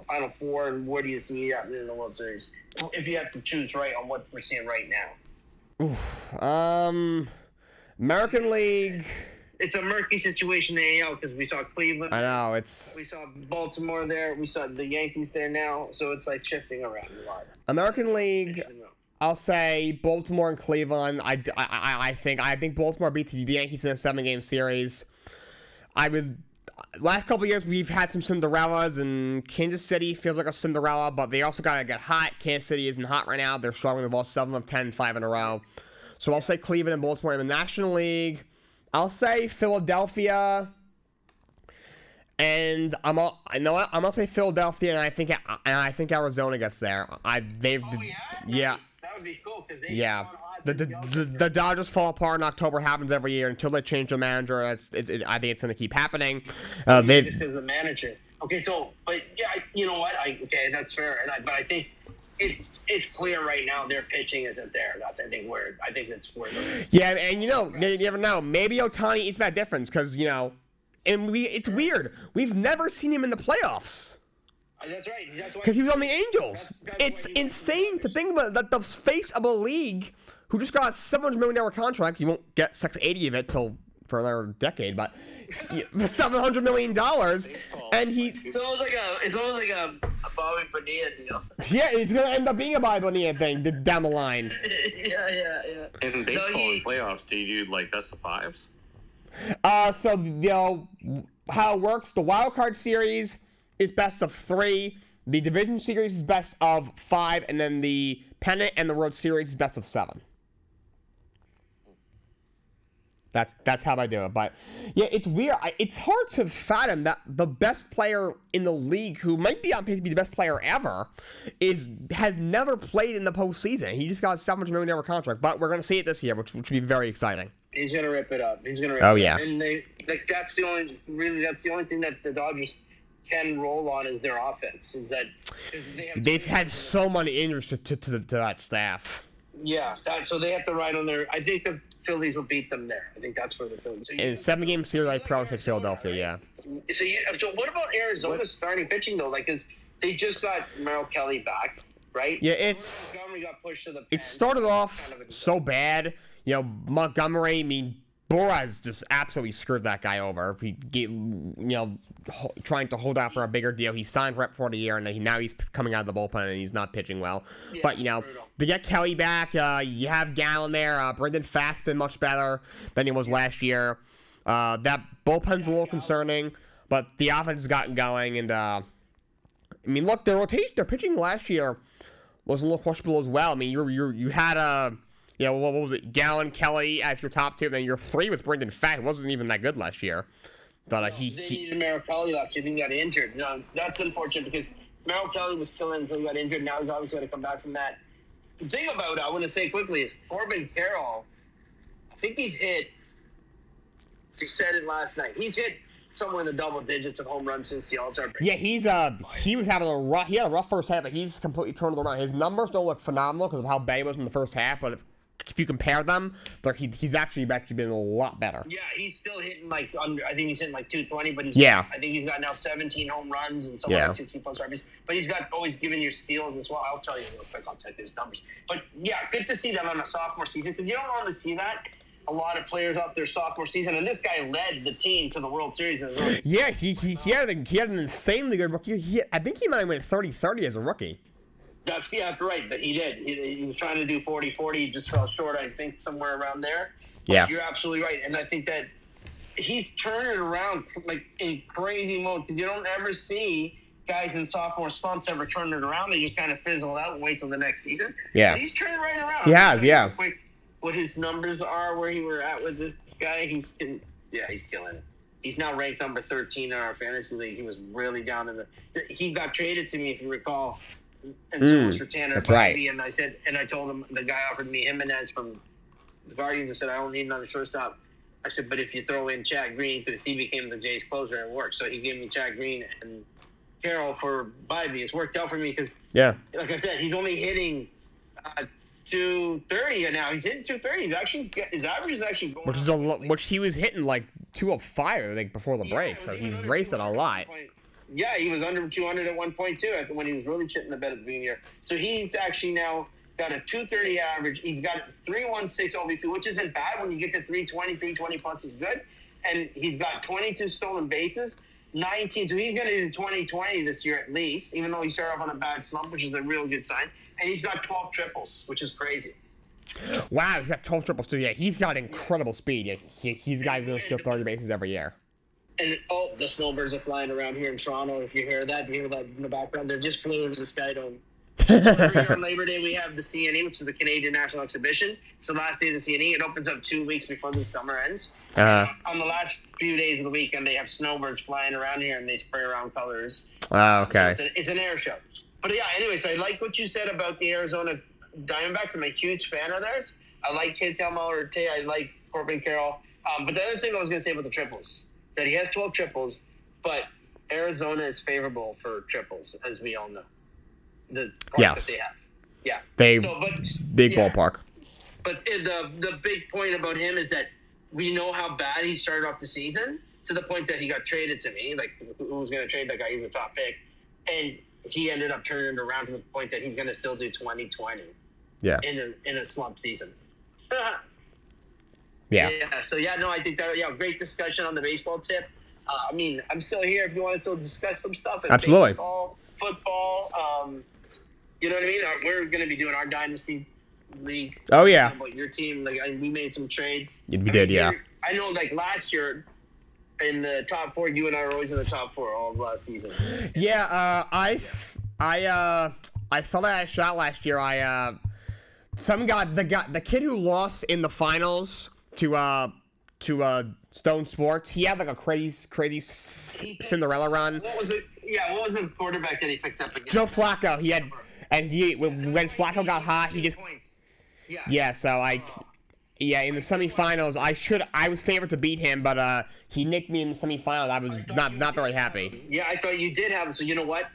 final four, and where do you see that in the World Series? If you have to choose right on what we're seeing right now. American League. It's a murky situation in the AL because we saw Cleveland. I know, we saw Baltimore there. We saw the Yankees there now. So it's like shifting around a lot. American League, I'll say Baltimore and Cleveland. I think Baltimore beats the Yankees in a 7-game series. Last couple of years we've had some Cinderellas, and Kansas City feels like a Cinderella, but they also gotta get hot. Kansas City isn't hot right now. They're struggling with all 7 of 10, 5 in a row. So I'll say Cleveland and Baltimore in the National League. I'll say Philadelphia, and I'm gonna say Philadelphia, and I think Arizona gets there. Nice. That would be cool because the Dodgers fall apart in October. Happens every year until they change the manager. I think it's gonna keep happening. Just because of the manager. Okay, so but yeah, you know what? That's fair, but I think it's clear right now their pitching isn't there. That's I think that's where. Yeah, and you never know. Maybe Ohtani eats that difference because it's weird. We've never seen him in the playoffs. That's right. Because he was on the Angels. It's insane to think about that. The face of a league who just got a $700 million contract. You won't get 680 of it for another decade, but $700 million, and it's almost like a Bobby Bonilla deal. Yeah, it's gonna end up being a Bobby Bonilla thing down the line. Yeah. In baseball and playoffs, do you do like best of fives? So how it works: the wild card series is best of 3, the division series is best of 5, and then the pennant and the World Series is best of 7. That's how I do it. But yeah, it's weird. It's hard to fathom that the best player in the league, who might be on pace to be the best player ever, has never played in the postseason. He just got a $700 million contract. But we're gonna see it this year, which would be very exciting. He's gonna rip it up. Oh yeah. And that's the only thing that the Dodgers can roll on is their offense. Is that they've had so many injuries to that staff. Yeah, so they have to ride on their. I think the Phillies will beat them there. I think that's where the Phillies. So In 7-game series, I probably take Philadelphia. Right? Yeah. So what about Arizona's starting pitching though? Like, cause they just got Merrill Kelly back, right? Yeah, Montgomery got pushed to the. It started off so bad. You know, Montgomery. I mean, Boras just absolutely screwed that guy over. Trying to hold out for a bigger deal. He signed right before the year, and now he's coming out of the bullpen, and he's not pitching well. Yeah, but, they get Kelly back. You have Gallen there. Brendan Pfaff's been much better than he was last year. That bullpen's a little concerning, but the offense has gotten going. And, look, their pitching last year was a little questionable as well. I mean, you had what was it? Gallen, Kelly as your top two, and then your three was Brendan Pfaff. It wasn't even that good last year. But they needed Merrill Kelly last year. He got injured. That's unfortunate because Merrill Kelly was killing until he got injured. Now he's obviously going to come back from that. The thing about it, I want to say quickly, is Corbin Carroll, I think he's hit, he said it last night, he's hit somewhere in the double digits of home runs since the All-Star break. Yeah, he was having he had a rough first half, but he's completely turned it around. His numbers don't look phenomenal because of how bad he was in the first half, but if you compare them, he's actually been a lot better. Yeah, he's still hitting I think he's hitting 220, but I think he's got now 17 home runs and something like 60 plus RBIs. But he's got always giving you steals as well. I'll tell you real quick. I'll check his numbers. But yeah, good to see that on a sophomore season because you don't normally see that. A lot of players off their sophomore season, and this guy led the team to the World Series. Yeah, he had an insanely good rookie. I think he might have went 30-30 as a rookie. That's right, but he did. He was trying to do 40-40. He just fell short, I think, somewhere around there. But yeah. You're absolutely right. And I think that he's turning around in crazy mode because you don't ever see guys in sophomore slumps ever turn it around. They just kind of fizzle out and wait till the next season. Yeah. But he's turning right around. He has, yeah. What his numbers are, where he were at with this guy, he's killing it. He's now ranked number 13 in our fantasy league. He was really down in he got traded to me, if you recall. And so it was for Tanner. That's right. And I told him, the guy offered me Jimenez from the Guardians. I said, I don't need another shortstop. I said, but if you throw in Chad Green, because he became the Jays closer and it worked. So he gave me Chad Green and Carroll for Bybee. It's worked out for me because, like I said, he's only hitting 230 now. He's hitting 230. His average is actually going which he was hitting 205 before the break. So he's racing a lot. Yeah, he was under 200 at one point too. When he was really chitting the bed at the beginning of the year. So he's actually now got a 230 average. He's got 316 OBP, which isn't bad. When you get to 320 plus is good. And he's got 22 stolen bases, 19. So he's going to do 20 this year at least, even though he started off on a bad slump, which is a real good sign. And he's got 12 triples, which is crazy. Wow, he's got 12 triples too. Yeah, he's got incredible speed. Yeah, he's guys going to steal 30 bases every year. And the snowbirds are flying around here in Toronto. If you hear that in the background, they're just flew into the Sky Dome. Every year on Labor Day, we have the CNE, which is the Canadian National Exhibition. It's the last day of the CNE. It opens up 2 weeks before the summer ends. On the last few days of the weekend, they have snowbirds flying around here, and they spray around colors. Oh, okay. So it's an air show. But yeah, anyways, I like what you said about the Arizona Diamondbacks. I'm a huge fan of theirs. I like Ketel Marte. I like Corbin Carroll. But the other thing I was going to say about the triples, that he has 12 triples, but Arizona is favorable for triples, as we all know. The park that they have. Yeah. Big ballpark. But the big point about him is that we know how bad he started off the season to the point that he got traded to me. Who was going to trade that guy? He was a top pick. And he ended up turning it around to the point that he's going to still do 2020 in a slump season. Yeah. So, I think that, great discussion on the baseball tip. I'm still here if you want to still discuss some stuff. Absolutely. Baseball, football, you know what I mean? We're going to be doing our Dynasty League. Oh, yeah. About your team. We made some trades. We did, yeah. I know, last year in the top four, you and I were always in the top four all of last season. Yeah, I thought I had a shot last year. The kid who lost in the finals to Stone Sports, he had a crazy Cinderella run. What was it? Yeah, what was the quarterback that he picked up again? Joe Flacco. When Flacco got hot, he just points. Yeah, so in the semifinals, I was favored to beat him, but he nicked me in the semifinals. I was not very happy. Yeah, I thought you did have him. So you know what?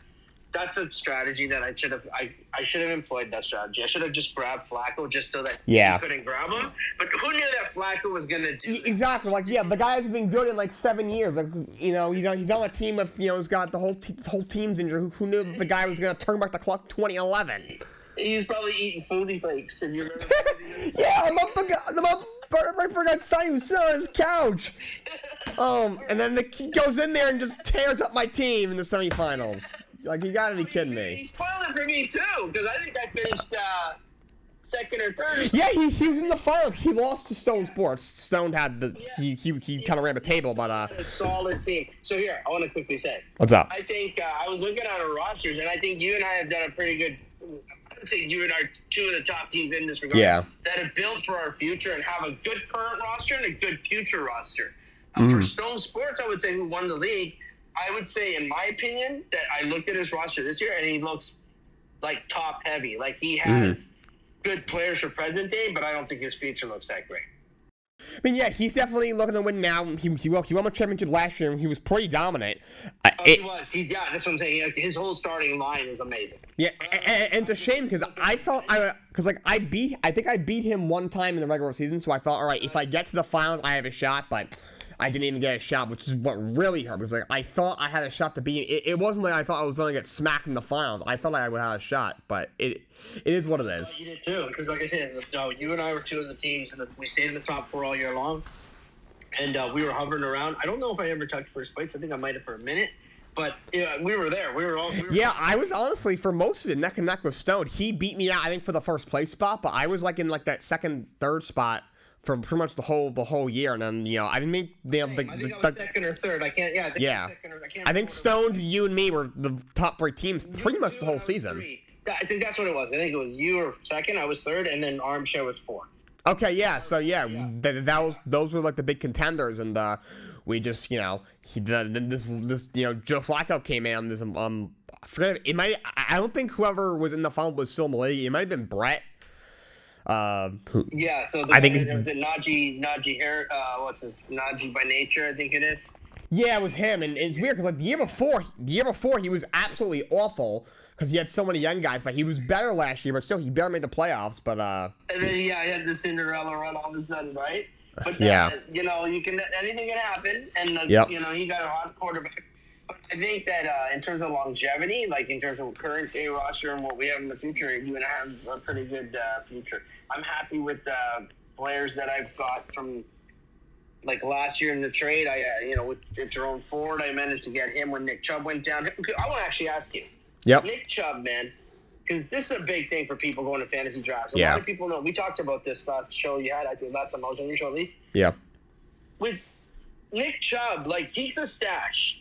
that's a strategy that I should have employed that strategy. I should have just grabbed Flacco just so that he couldn't grab him. But who knew that Flacco was gonna do that? Exactly. Like, yeah, the guy has been good in like 7 years. Like, you know, he's on a team of, you know, he's got the whole team's injured. Who knew that the guy was gonna turn back the clock 2011? He's probably eating Foodie Flakes. And you remember yeah, the motherfucker got signed. He was sitting on his couch. And then he goes in there and just tears up my team in the semifinals. Like, you gotta be kidding me. He spoiled it for me too, because I think I finished second or third. Yeah, he was in the finals. He lost to Stone Sports. Stone had the he kind of ran the table, but a solid team. So here, I want to quickly say, what's up? I think I was looking at our rosters, and I think you and I have done a pretty good. I would say you and I are two of the top teams in this regard. Yeah. That have built for our future and have a good current roster and a good future roster. Mm-hmm. For Stone Sports, I would say who won the league. I would say, in my opinion, that I looked at his roster this year, and he looks like top heavy. Like he has good players for present day, but I don't think his future looks that great. I mean, yeah, he's definitely looking to win now. He won the championship last year, and he was pretty dominant. He was. That's what I'm saying. His whole starting line is amazing. Yeah, and it's a shame because I think I beat him one time in the regular season, so I thought, all right, if I get to the finals, I have a shot, but I didn't even get a shot, which is what really hurt. Because like I thought I had a shot to beat him. It wasn't like I thought I was going to get smacked in the finals. I thought I would have a shot, but it is what it is. You did too, because like I said, you and I were two of the teams, and we stayed in the top 4 all year long, and we were hovering around. I don't know if I ever touched first place. I think I might have for a minute, but yeah, we were there. I was honestly for most of it neck and neck with Stone. He beat me out, I think, for the first place spot, but I was like in like that second, third spot for pretty much the whole year, and then I didn't think I think I was second or third. I can't. Yeah. I think Stone, you and me were the top 3 teams pretty much the whole season. I think that's what it was. I think it was you were second, I was third, and then Armchair was 4th. Okay, yeah. So those were like the big contenders, and we just this Joe Flacco came in. This I forget I don't think whoever was in the final was still in the league. It might have been Brett. So I think it was Najee Najee by nature, I think it is. Yeah, it was him, and it's weird because like the year before he was absolutely awful because he had so many young guys, but he was better last year, but still he barely made the playoffs. But and then he had the Cinderella run all of a sudden, right? But anything can happen, and he got a hot quarterback. But I think that in terms of longevity, like in terms of current day roster and what we have in the future, you and I have a pretty good future. I'm happy with the players that I've got from like last year in the trade. With Jerome Ford, I managed to get him when Nick Chubb went down. I want to actually ask you, Nick Chubb, man, because this is a big thing for people going to fantasy drafts. A lot of people know. We talked about this last show you had. I think last time I was on your show, at least. Yeah. With Nick Chubb, like he's a stash.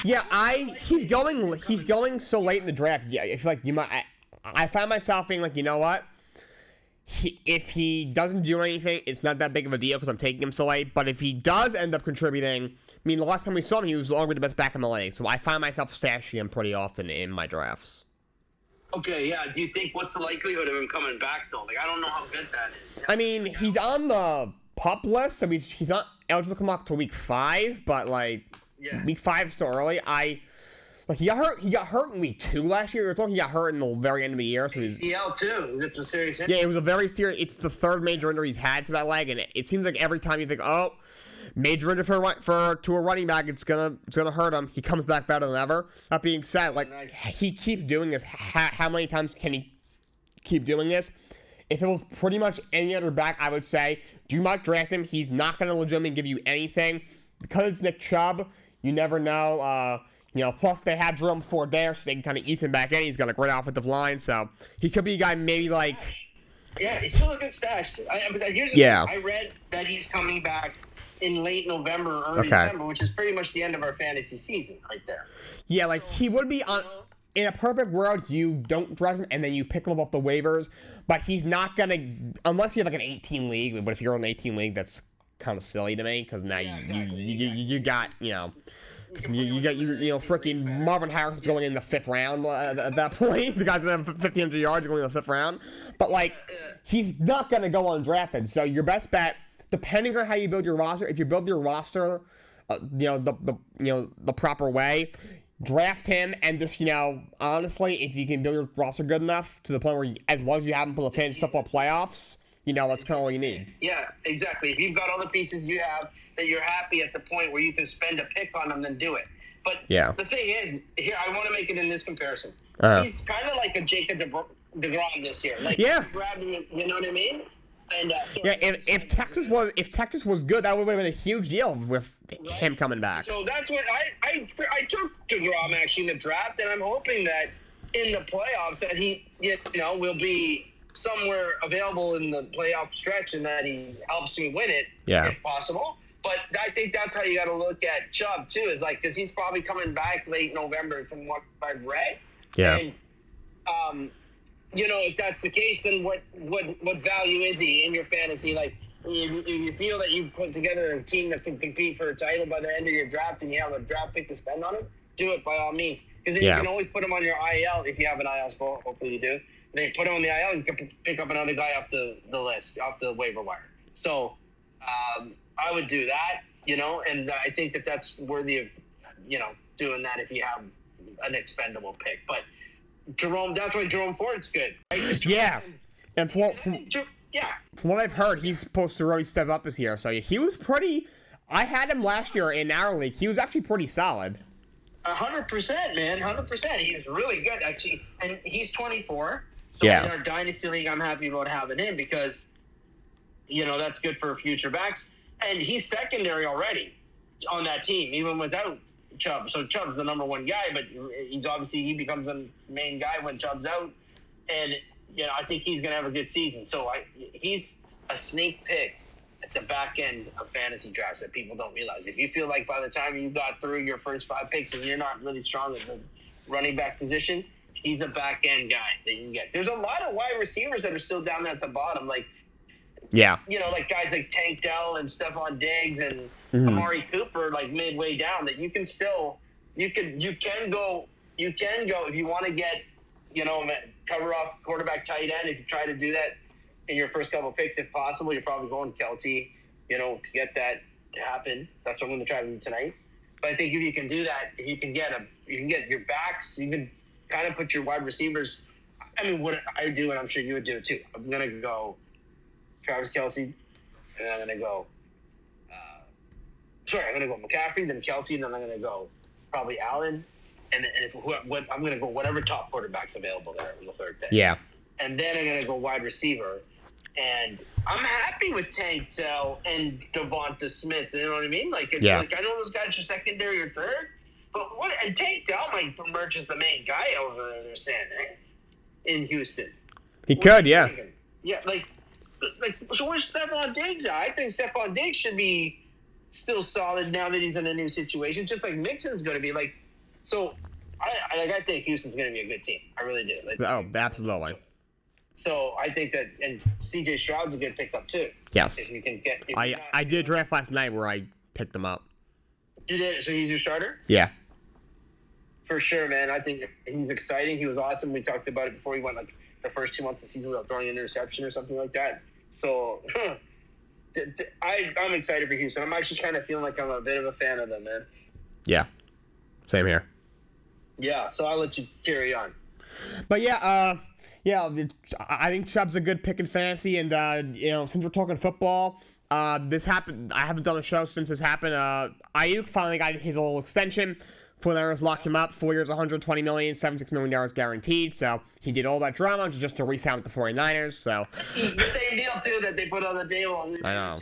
Yeah, he's going so late in the draft. Yeah, if like you might, I find myself being like, you know what? If he doesn't do anything, it's not that big of a deal because I'm taking him so late. But if he does end up contributing, I mean, the last time we saw him, he was already the best back in the league. So I find myself stashing him pretty often in my drafts. Okay, yeah. Do you think what's the likelihood of him coming back though? Like, I don't know how good that is. I mean, he's on the PUP list, so he's not eligible to come up to week 5, but like week 5 is still early. He got hurt in week 2 last year. It's like he got hurt in the very end of the year. So ACL too. It's a serious injury. Yeah, it was a very serious. It's the 3rd major injury he's had to that leg, and it seems like every time you think, oh, major injury to a running back, it's gonna hurt him. He comes back better than ever. That being said, he keeps doing this. How many times can he keep doing this? If it was pretty much any other back, I would say do not draft him. He's not gonna legitimately give you anything because it's Nick Chubb. You never know. Plus they have Jerome Ford there, so they can kind of ease him back in. He's got a great offensive line, so he could be a guy maybe like. Yeah, he's still a good stash. Here's the thing. I read that he's coming back in late November, early December, which is pretty much the end of our fantasy season right there. Yeah, like he would be on. In a perfect world, you don't draft him and then you pick him up off the waivers, but he's not gonna unless you have like an 18 league. But if you're in an 18 league, that's kind of silly to me because now you got freaking Marvin Harris going in the 5th round at that point. The guy's gonna have 1,500 yards going in the 5th round. But he's not gonna go undrafted. So your best bet, depending on how you build your roster, if you build your roster, the proper way, draft him and just, honestly, if you can build your roster good enough to the point where, as long as you have him for the fantasy football playoffs, that's kind of all you need. Yeah, exactly. If you've got all the pieces you have that you're happy at the point where you can spend a pick on them, then do it. But the thing is, here, I want to make it in this comparison. He's kind of like a Jacob DeGrom this year. Like, grabbed him, you know what I mean? And if Texas was good, that would have been a huge deal with him coming back. So that's what I took DeGrom actually in the draft, and I'm hoping that in the playoffs that he will be somewhere available in the playoff stretch, and that he helps me win it if possible. But I think that's how you got to look at Chubb too, is like, because he's probably coming back late November from what I've read. Yeah. And if that's the case, then what value is he in your fantasy? Like, if you feel that you put together a team that can compete for a title by the end of your draft, and you have a draft pick to spend on him, do it by all means. Because you can always put him on your IL if you have an IL spot. Hopefully you do. They put him on the IL, and you can pick up another guy off the list, off the waiver wire. So I would do that, and I think that that's worthy of, doing that if you have an expendable pick. But Jerome, that's why Jerome Ford's good. Right? And from what I've heard, he's supposed to really step up this year. So he was pretty. I had him last year in our league. He was actually pretty solid. 100%, man. 100%. He's really good, actually. And he's 24. So in our Dynasty League, I'm happy about having him because, that's good for future backs. And he's secondary already on that team, even without Chubb. So Chubb's the number one guy, but he becomes the main guy when Chubb's out. And, I think he's going to have a good season. So he's a sneak pick at the back end of fantasy drafts that people don't realize. If you feel like by the time you got through your first 5 picks and you're not really strong in the running back position, he's a back end guy that you can get. There's a lot of wide receivers that are still down there at the bottom, like like guys like Tank Dell and Stephon Diggs and Amari Cooper, like midway down, that you can still you can go if you want to get cover off quarterback tight end. If you try to do that in your first couple of picks, if possible, you're probably going Kelty, to get that to happen. That's what I'm going to try to do tonight. But I think if you can do that, if you can get your backs, you can kind of put your wide receivers. I mean, what I do, and I'm sure you would do it too. I'm going to go Travis Kelce, and I'm going to go. I'm going to go McCaffrey, then Kelce, and then I'm going to go probably Allen, and I'm going to go whatever top quarterback's available there in the third pick. Yeah. And then I'm going to go wide receiver. And I'm happy with Tank Dell and Devonta Smith. You know what I mean? Like I know those guys are secondary or third, but and Tank Dell might emerge as the main guy over there, in Houston. He could, yeah. Yeah, so where's Stephon Diggs at? I think Stephon Diggs should be still solid now that he's in a new situation, just like Mixon's going to be. So I think Houston's going to be a good team. I really do. Absolutely. So I think that, and C.J. Stroud's a good pickup too. Yes. If you can get. I did a draft last night where I picked him up. You did? So he's your starter? Yeah. For sure, man. I think he's exciting. He was awesome. We talked about it before he went the first 2 months of the season without throwing an interception or something like that. So I'm excited for Houston. I'm actually kind of feeling like I'm a bit of a fan of them, man. Yeah. Same here. Yeah. So I'll let you carry on. But I think Chubb's a good pick in fantasy, and since we're talking football, this happened. I haven't done a show since this happened. Ayuk finally got his little extension. 49ers locked him up, 4 years, $120 million, $76 million guaranteed. So he did all that drama just to re-sign with the 49ers. So the same deal too that they put on the table. I know.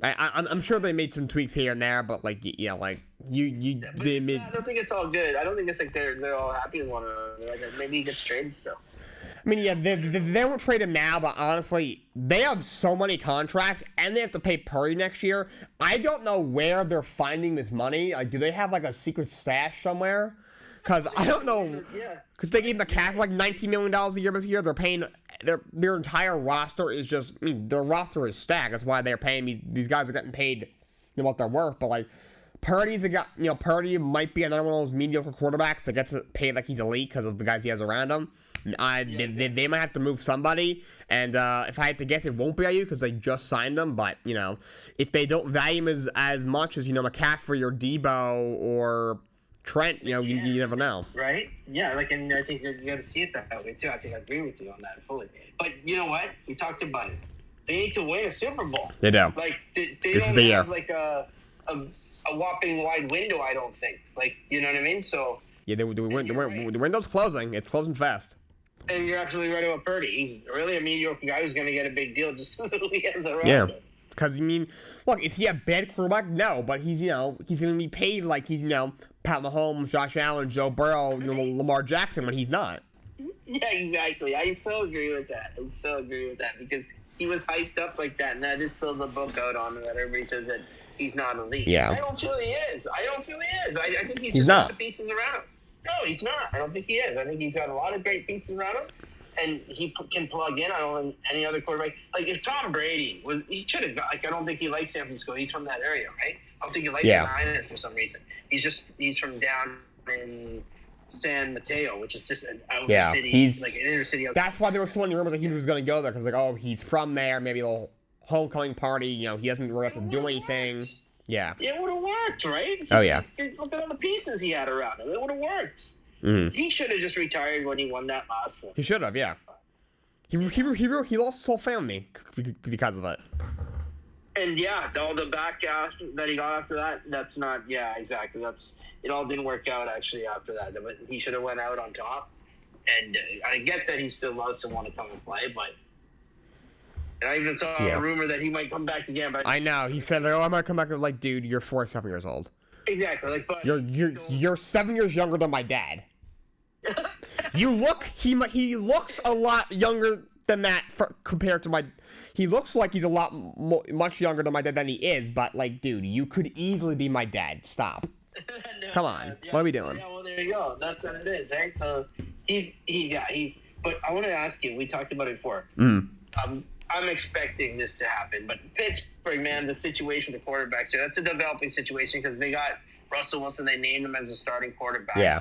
I'm sure they made some tweaks here and there, but they made. I don't think it's all good. I don't think it's like they're all happy with one another. Maybe he gets traded still. I mean, yeah, they won't trade him now, but honestly, they have so many contracts, and they have to pay Purdy next year. I don't know where they're finding this money. Do they have a secret stash somewhere? Because I don't know. Because they gave McCaffrey $19 million a year this year. They're paying their entire roster is just. I mean, their roster is stacked. That's why they're paying these guys are getting paid, what they're worth. But Purdy's a guy. Purdy might be another one of those mediocre quarterbacks that gets paid like he's elite because of the guys he has around him. They might have to move somebody, and if I had to guess, it won't be Ayuk because they just signed him. But if they don't value him as much as McCaffrey or Debo or Trent, you never know. Right? Yeah, and I think that you got to see it that way, too. I think I agree with you on that fully. But you know what? We talked about it. They need to win a Super Bowl. They do. They this is don't the have, year. A whopping wide window, I don't think. You know what I mean? So... Yeah, the window's closing. It's closing fast. And you're absolutely right about Purdy. He's really a mediocre guy who's going to get a big deal just because he has a Yeah. Because, look, is he a bad quarterback? No, but he's going to be paid like he's, Pat Mahomes, Josh Allen, Joe Burrow, Lamar Jackson when he's not. Yeah, exactly. I so agree with that. Because he was hyped up like that, and that is still the book out on that everybody says that he's not elite. Yeah. I don't feel he is. I think he's not. got the pieces around him. No, he's not. I don't think he is. I think he's got a lot of great pieces around him, and he can plug in. I don't know any other quarterback. If Tom Brady he should have got. I don't think he likes San Francisco. He's from that area, right? I don't think he likes the Niners for some reason. He's from down in San Mateo, which is just an outer city. He's an inner city. That's why there was so many rumors that he was going to go there because he's from there. Maybe a little homecoming party. He doesn't really have to do anything. Worked. Yeah. It would have worked, right? Oh, yeah. Look at all the pieces he had around him. It would have worked. Mm-hmm. He should have just retired when he won that last one. He should have, yeah. He lost his whole family because of it. And, all the backlash that he got after that, that's not... Yeah, exactly. It all didn't work out, actually, after that. But he should have went out on top. And I get that he still loves to want to come and play, but... And I even saw a rumor that he might come back again. But I know. He said, I might come back. Dude, you're 47 years old. Exactly. But you're 7 years younger than my dad. He looks a lot younger than that compared to my... He looks like he's much younger than my dad than he is. But, dude, you could easily be my dad. Stop. No, come on. What are we doing? Yeah, well, there you go. That's what it is, right? So, he's... But I want to ask you. We talked about it before. I'm expecting this to happen, but Pittsburgh, man, the situation with the quarterbacks here, that's a developing situation because they got Russell Wilson. They named him as a starting quarterback. Yeah.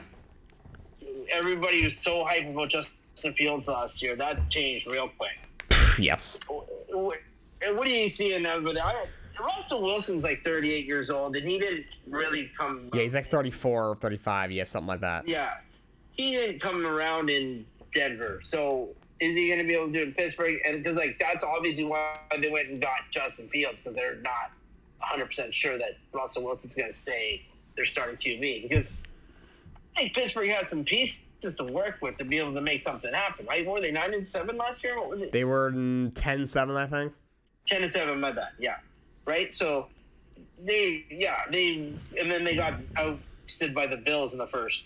Everybody was so hyped about Justin Fields last year. That changed real quick. Yes. And what do you see in that? Russell Wilson's 38 years old, and he didn't really come... Yeah, he's 34 or 35, something like that. Yeah. He didn't come around in Denver, so... Is he going to be able to do it in Pittsburgh? And because, that's obviously why they went and got Justin Fields, because they're not 100% sure that Russell Wilson's going to stay their starting QB. Because I think Pittsburgh had some pieces to work with to be able to make something happen, right? What were they, 9-7 last year? What were they? They were 10-7, I think. 10-7, my bad, yeah. Right? So, and then they got ousted by the Bills in the first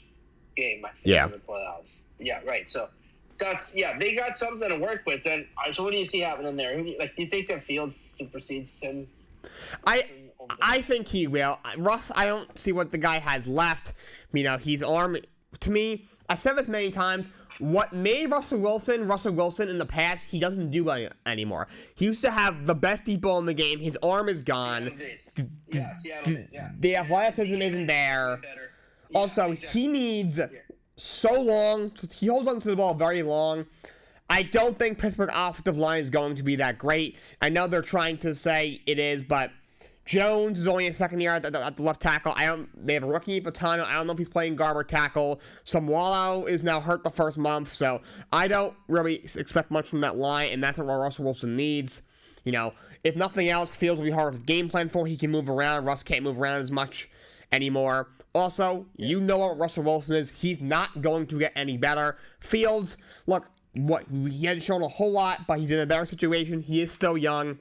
game, I think, in the playoffs. Yeah, right, so... they got something to work with. Then, so what do you see happening there? Do you think that Fields supersedes him? I think he will. Russ, I don't see what the guy has left. He's arm. To me, I've said this many times. What made Russell Wilson in the past, he doesn't do anymore. He used to have the best deep ball in the game. His arm is gone. The athleticism isn't there. Also, he needs... so long. He holds on to the ball very long. I don't think Pittsburgh offensive line is going to be that great. I know they're trying to say it is, but Jones is only a second year at the left tackle. They have a rookie Fatano. I don't know if he's playing guard or tackle. Samwalo is now hurt the first month, so I don't really expect much from that line, and that's what Russell Wilson needs. If nothing else, Fields will be hard to game plan for. He can move around. Russ can't move around as much anymore. Also, you know what Russell Wilson is. He's not going to get any better. Fields, look, he hasn't shown a whole lot, but he's in a better situation. He is still young.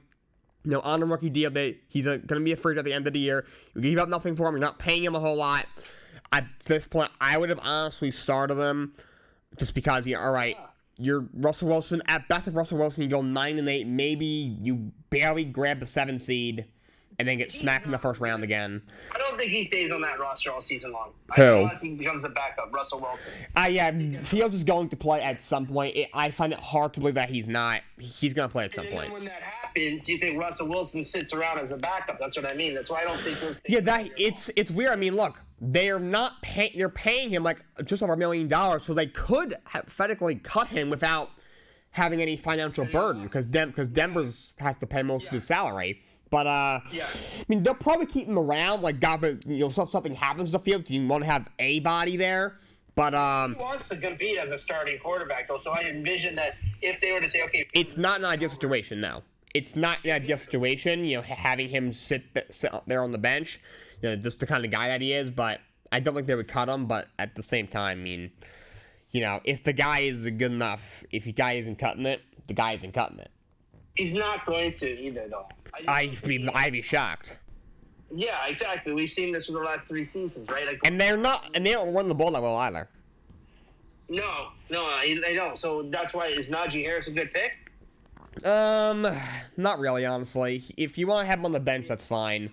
On a rookie deal, he's going to be a free at the end of the year. You give up nothing for him. You're not paying him a whole lot. At this point, I would have honestly started him just because, you're Russell Wilson. At best, if Russell Wilson, you go 9-8, maybe you barely grab the 7 seed. And then get smacked in the first round again. I don't think he stays on that roster all season long. Who? Unless he becomes a backup, Russell Wilson. Fields is going to play at some point. I find it hard to believe that he's not. He's going to play at some point. And then when that happens, you think Russell Wilson sits around as a backup. That's what I mean. That's why I don't think he'll stay. It's weird. Look, they're not paying. They're paying him just over $1 million, so they could hypothetically cut him without having any financial burden because Denver has to pay most of his salary. But yeah. I mean, they'll probably keep him around. Like, God, so something happens to the field, you want to have a body there. But he wants to compete as a starting quarterback, though. So I envision that if they were to say, okay, it's not an ideal situation now. It's not an ideal situation. Having him sit there on the bench, just the kind of guy that he is. But I don't think they would cut him. But at the same time, I mean, if the guy isn't good enough, if the guy isn't cutting it, the guy isn't cutting it. He's not going to either, though. I'd be shocked. Yeah, exactly. We've seen this for the last 3 seasons, right? Like, and they don't run the ball that well either. No, they don't. So that's why, is Najee Harris a good pick? Not really, honestly. If you want to have him on the bench, that's fine.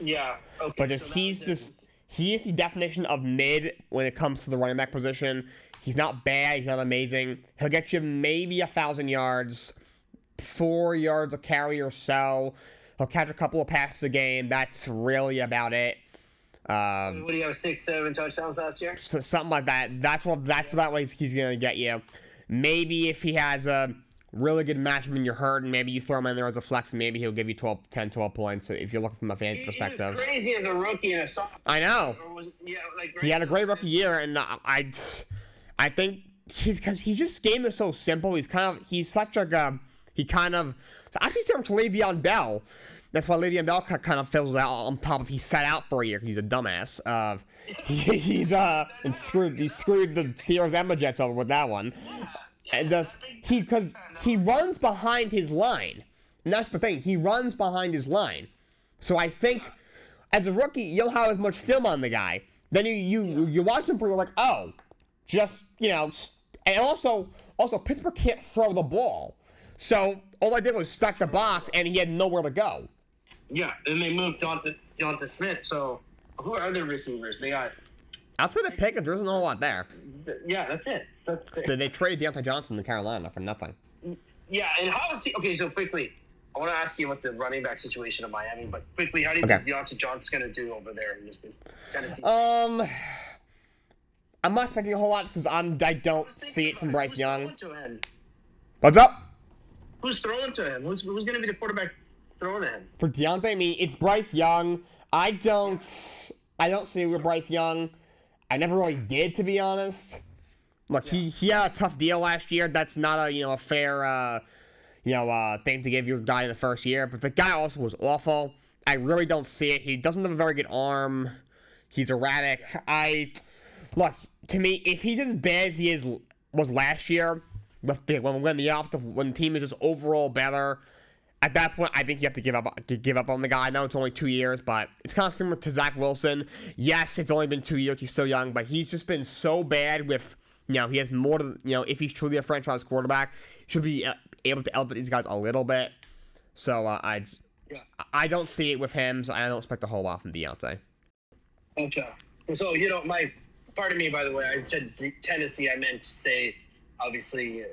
Yeah. Okay. But he is the definition of mid when it comes to the running back position. He's not bad. He's not amazing. He'll get you maybe 1,000 yards, 4 yards a carry or so. He'll catch a couple of passes a game. That's really about it. What do you have, 6, 7 touchdowns last year? Something like that. That's about what he's gonna get you. Maybe if he has a really good matchup and you're hurt, and maybe you throw him in there as a flex, maybe he'll give you 10, 12 points. So if you're looking from a fantasy perspective, he was crazy as a rookie and a sophomore. I know. He had a great rookie year, and I think because he just game is so simple. He's such a actually similar to Le'Veon Bell. That's why Le'Veon Bell kind of fizzled out on top of he sat out for a year because he's a dumbass. He screwed the Steelers and the Jets over with that one. And because he runs behind his line. And that's the thing. He runs behind his line. So I think as a rookie, you'll have as much film on the guy. Then you watch him you're like, oh, and also Pittsburgh can't throw the ball. So all I did was stack the box and he had nowhere to go. Yeah, and they moved Donta Smith. So who are other receivers? They got outside of Pickens, there isn't a whole lot there. Yeah, that's it. So they traded Deontay Johnson to Carolina for nothing. Yeah, and how is he? Okay, so quickly, I want to ask you about the running back situation of Miami, but quickly, how do you think Deontay Johnson's going to do over there in this Tennessee? I'm not expecting a whole lot because I don't see it from Bryce Young. What's up? Who's throwing to him? Who's going to be the quarterback throwing to him? For Deontay, I mean, it's Bryce Young. I don't see it with Bryce Young. I never really did, to be honest. Look, he had a tough deal last year. That's not a fair thing to give your guy in the first year. But the guy also was awful. I really don't see it. He doesn't have a very good arm. He's erratic. Look, to me, if he's as bad as he was last year, when the team is just overall better, at that point, I think you have to give up on the guy. I know it's only 2 years, but it's kind of similar to Zach Wilson. Yes, it's only been 2 years. He's still young, but he's just been so bad with, he has more to, if he's truly a franchise quarterback, should be able to elevate these guys a little bit. So I don't see it with him, so I don't expect a whole lot from Deontay. Okay. So, pardon me, by the way, I said Tennessee, I meant to say, obviously,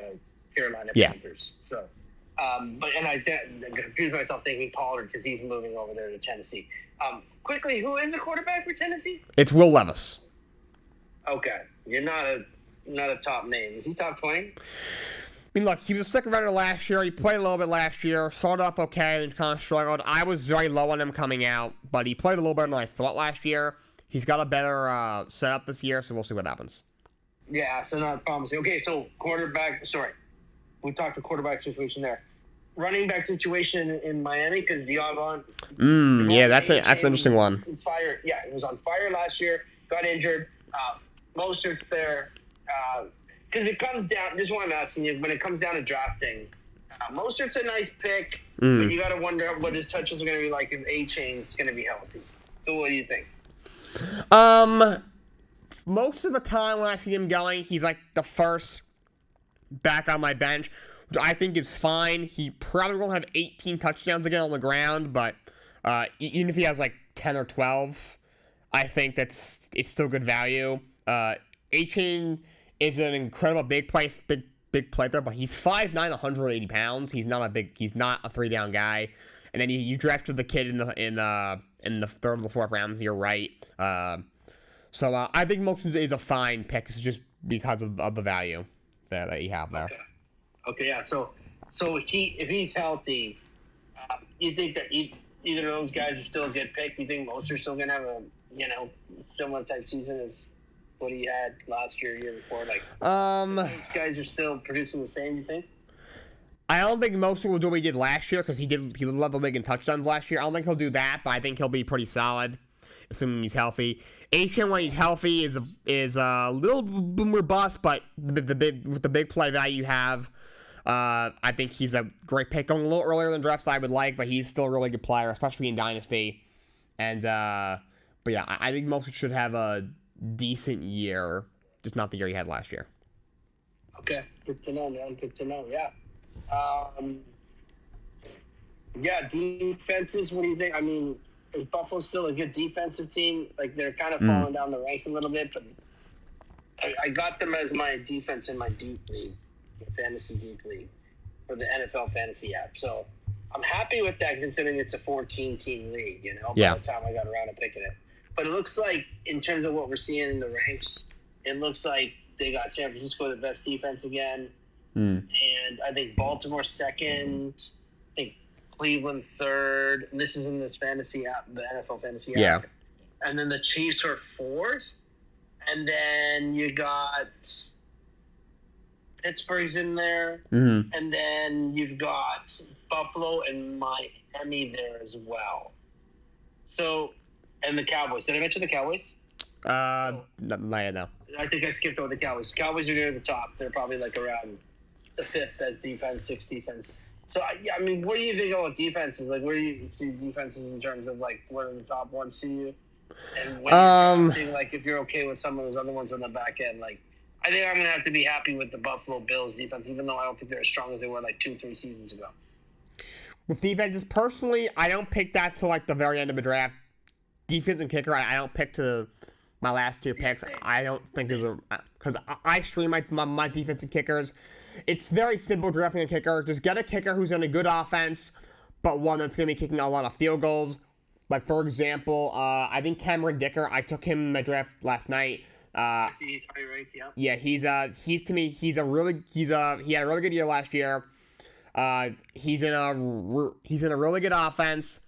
Carolina Panthers. So, I confused myself thinking Pollard because he's moving over there to Tennessee. Quickly, who is the quarterback for Tennessee? It's Will Levis. Okay. You're not a top name. Is he top 20? I mean, look, he was a second rounder last year. He played a little bit last year. Started off okay and kind of struggled. I was very low on him coming out, but he played a little better than I thought last year. He's got a better setup this year, so we'll see what happens. Yeah, so not promising. Okay, so we talked the quarterback situation there. Running back situation in Miami because Dion. Yeah, that's an interesting one. Fire. Yeah, he was on fire last year. Got injured. Mostert's there. Because it comes down. This is what I'm asking you. When it comes down to drafting, Mostert's a nice pick, but you got to wonder what his touches are going to be like if A-Chain's going to be healthy. So what do you think? Most of the time when I see him going, he's like the first back on my bench, which I think is fine. He probably won't have 18 touchdowns again on the ground, but even if he has like 10 or 12, I think it's still good value. A-Chain is an incredible big play there, but he's 5'9", 180 pounds. He's not a 3-down guy. And then you drafted the kid in the third or the fourth rounds. You're right. So I think Motion is a fine pick. It's just because of the value that you have there. Okay. Yeah. So if he's healthy, you think that either of those guys are still a good pick? You think most are still going to have a, similar type season as what he had last year before? Like, those guys are still producing the same, you think? I don't think Mostert will do what he did last year because he led the league in touchdowns last year. I don't think he'll do that, but I think he'll be pretty solid, assuming he's healthy. HN when he's healthy is a little more bust, but with the big play value you have, I think he's a great pick. Going a little earlier than drafts I would like, but he's still a really good player, especially in Dynasty. And but yeah, I think Mostert should have a decent year, just not the year he had last year. Okay, good to know, man. Good to know. Yeah. Defenses. What do you think? I mean, is Buffalo still a good defensive team? Like, they're kind of falling down the ranks a little bit, but I got them as my defense in my deep league, fantasy deep league, for the NFL fantasy app. So I'm happy with that, considering it's a 14-team league. By the time I got around to picking it, but it looks like in terms of what we're seeing in the ranks, it looks like they got San Francisco the best defense again. And I think Baltimore second, I think Cleveland third, and this is in this fantasy app, the NFL fantasy app. Yeah. And then the Chiefs are fourth, and then you got Pittsburgh's in there, and then you've got Buffalo and Miami there as well. So, and the Cowboys. Did I mention the Cowboys? Not yet, no. I think I skipped over the Cowboys. Cowboys are near the top. They're probably like around the fifth best defense, sixth defense. So, I mean, what do you think about defenses? Like, where do you see defenses in terms of, like, what are the top ones to you? And when you're drafting, like, if you're okay with some of those other ones on the back end, like, I think I'm going to have to be happy with the Buffalo Bills defense, even though I don't think they're as strong as they were, like, 2-3 seasons ago. With defenses, personally, I don't pick that till, like, the very end of the draft. Defense and kicker, I don't pick to my last two picks. I don't think there's because I stream my defensive kickers. It's very simple drafting a kicker. Just get a kicker who's in a good offense, but one that's going to be kicking a lot of field goals. Like, for example, I think Cameron Dicker, I took him in my draft last night. He's high ranked, yeah. Yeah, he had a really good year last year. He's in a really good offense,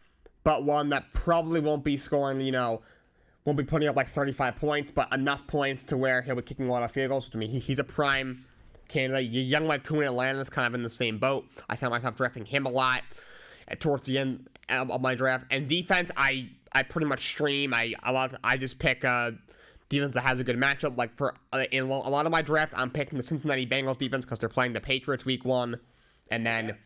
but one that probably won't be scoring, won't be putting up like 35 points, but enough points to where he'll be kicking a lot of field goals. To me, he's a prime candidate. Young Mike Kuhn in Atlanta is kind of in the same boat. I found myself drafting him a lot towards the end of my draft. And defense, I pretty much stream. I just pick defense that has a good matchup. Like, in a lot of my drafts, I'm picking the Cincinnati Bengals defense because they're playing the Patriots week 1, and then,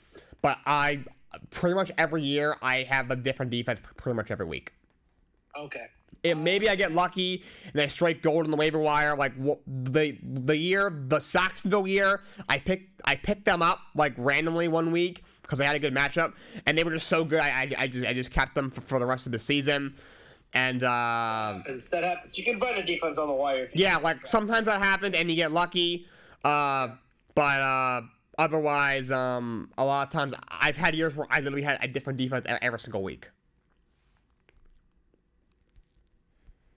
but I pretty much every year I have a different defense pretty much every week. Okay. Maybe I get lucky and I strike gold on the waiver wire. Like, the Saxonville year, I picked them up like randomly one week because I had a good matchup, and they were just so good. I just kept them for the rest of the season. And that happens. You can find a defense on the wire. Yeah, like sometimes that happened and you get lucky. But otherwise, a lot of times I've had years where I literally had a different defense every single week.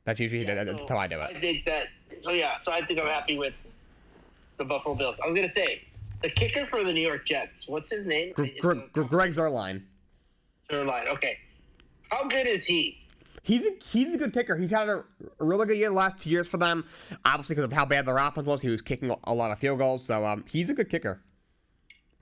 That's usually that's how I do it. I think that. So I think I'm happy with the Buffalo Bills. I was gonna say the kicker for the New York Jets. What's his name? Greg Zuerlein. Zuerlein. Okay. How good is he? He's a good kicker. He's had a really good year the last 2 years for them. Obviously, because of how bad their offense was, he was kicking a lot of field goals. So he's a good kicker.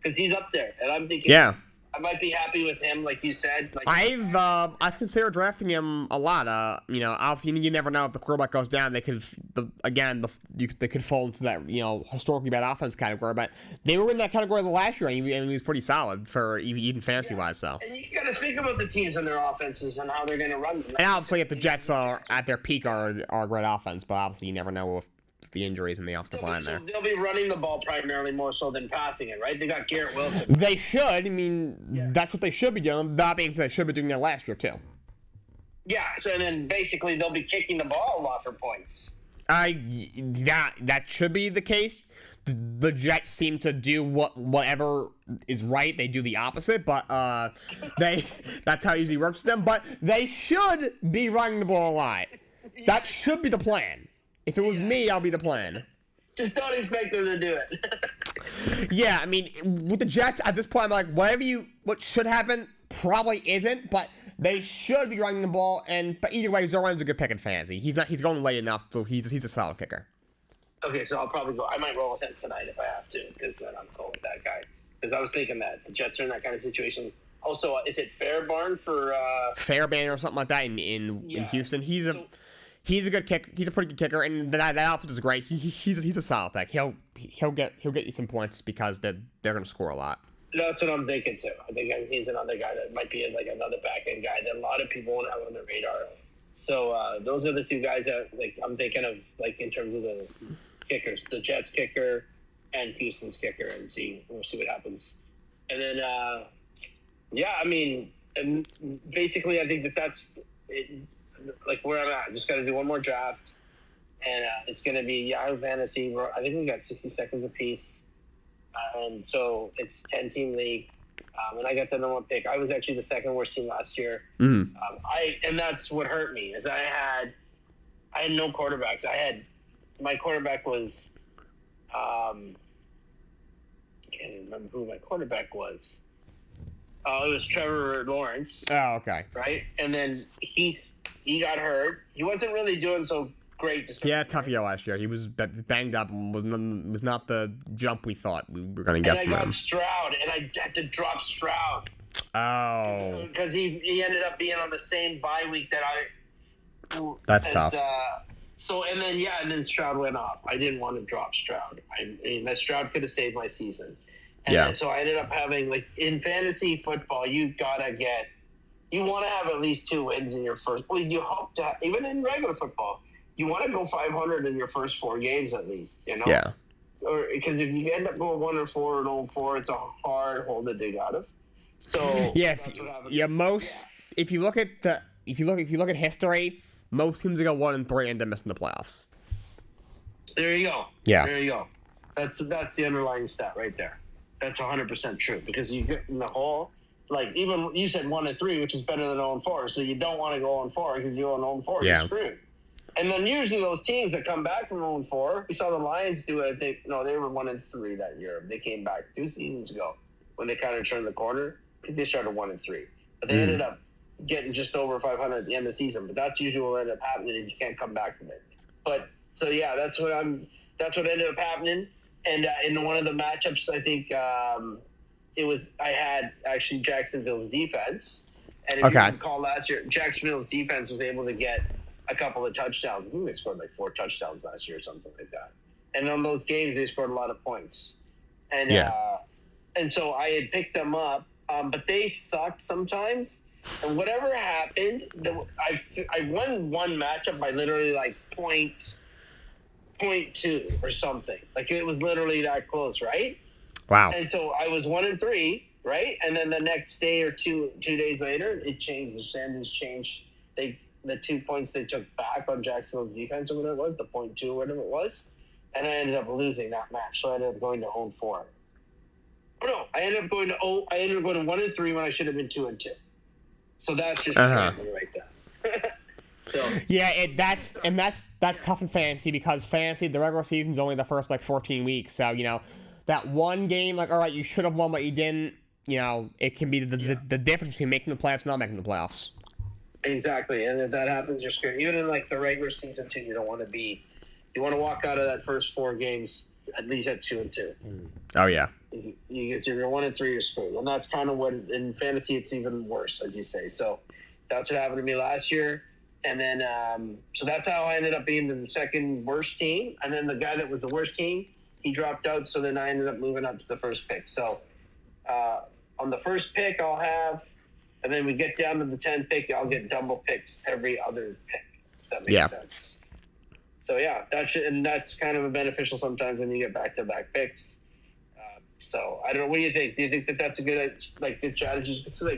Because he's up there, and I'm thinking. Yeah. I might be happy with him, like you said. Like, I've considered drafting him a lot. Obviously you never know if the quarterback goes down. They could they could fall into that historically bad offense category. But they were in that category the last year, and he was pretty solid for even fantasy wise. So. And you got to think about the teams and their offenses and how they're going to run them. And obviously, if the Jets are at their peak, are a great offense, but obviously you never know if the injuries in the offensive line there. They'll be running the ball primarily more so than passing it, right? They got Garrett Wilson. They should. I mean, that's what they should be doing. That being said, they should be doing that last year too. Yeah. So and then basically they'll be kicking the ball a lot for points. That should be the case. The Jets seem to do whatever is right. They do the opposite, but that's how it usually works with them. But they should be running the ball a lot. That should be the plan. If it was me, I'll be the plan. Just don't expect them to do it. Yeah, I mean, with the Jets, at this point, I'm like, what should happen, probably isn't, but they should be running the ball. But either way, Zoran's a good pick in fantasy. He's going late enough, so he's a solid kicker. Okay, so I'll probably go. I might roll with him tonight if I have to, because then I'm cool with that guy. Because I was thinking that the Jets are in that kind of situation. Also, is it Fairbairn for Fairbairn or something like that in Houston? He's a good kicker. He's a pretty good kicker, and that outfit is great. He's a solid pick. He'll get you some points because they're going to score a lot. That's what I'm thinking too. I think he's another guy that might be like another back end guy that a lot of people won't have on their radar. So those are the two guys that like I'm thinking of, like in terms of the kickers, the Jets kicker and Houston's kicker, and we'll see what happens. And then I mean, and basically I think that's it, like where I'm at. Just got to do one more draft, and it's going to be Yahoo Fantasy. I think we got 60 seconds apiece, and so it's 10-team league. And I got the number one pick. I was actually the second worst team last year. And that's what hurt me is I had no quarterbacks. My quarterback was I can't even remember who my quarterback was. It was Trevor Lawrence. Oh, okay. Right, and then he got hurt. He wasn't really doing so great. He had a tough year last year. He was banged up and was not the jump we thought we were going to get from him. And I got Stroud, and I had to drop Stroud. Oh. Because he ended up being on the same bye week that That's tough. And then Stroud went off. I didn't want to drop Stroud. I mean, that Stroud could have saved my season. And then, so I ended up having, like, in fantasy football, you want to have at least 2 wins in your first. Well, you hope to, even in regular football, you want to go 500 in your first 4 games at least, you know? Yeah. Or because if you end up going 1 or 4 and 0-4, it's a hard hole to dig out of. So if you look at history, most teams go 1-3 and then missing the playoffs. There you go. Yeah. There you go. That's the underlying stat right there. That's 100% true because you get in the hole. Like even you said 1-3, which is better than 0-4. So you don't want to go 0-4 because you go 0-4, you're screwed. And then usually those teams that come back from 0-4, we saw the Lions do it. They were 1-3 that year. They came back 2 seasons ago when they kind of turned the corner. They started 1-3, but they ended up getting just over 500 at the end of the season. But that's usually what ended up happening if you can't come back from it. But so yeah, that's what ended up happening. And in one of the matchups, I think I had actually Jacksonville's defense. And if you recall last year, Jacksonville's defense was able to get a couple of touchdowns. I think they scored like 4 touchdowns last year or something like that. And on those games, they scored a lot of points. And and so I had picked them up, but they sucked sometimes. And whatever happened, I won one matchup by literally like 0.2 or something. Like it was literally that close, right? Wow. And so I was 1-3, right? And then the next day or 2 days later, it changed. The standings changed. The 2 points they took back on Jacksonville's defense or whatever it was, the 0.2 or whatever it was, and I ended up losing that match. So I ended up going to 0-4. Oh no, I ended up going to 1-3 when I should have been 2-2. So that's just right there. So. Yeah, that's tough in fantasy because fantasy the regular season's only the first like 14 weeks. So that one game, like all right, you should have won, but you didn't. It can be the difference between making the playoffs and not making the playoffs. Exactly, and if that happens, you're screwed. Even in like the regular season too, you want to walk out of that first 4 games at least at 2-2. Oh yeah. If you're 1-3, you're screwed, and that's kind of what in fantasy it's even worse, as you say. So that's what happened to me last year, and then so that's how I ended up being the second worst team, and then the guy that was the worst team, he dropped out, so then I ended up moving up to the first pick. So on the first pick, I'll have. And then we get down to the 10th pick, I'll get double picks every other pick. If that makes sense. So yeah, that's kind of beneficial sometimes when you get back-to-back picks. So I don't know. What do you think? Do you think that that's a good strategy? Because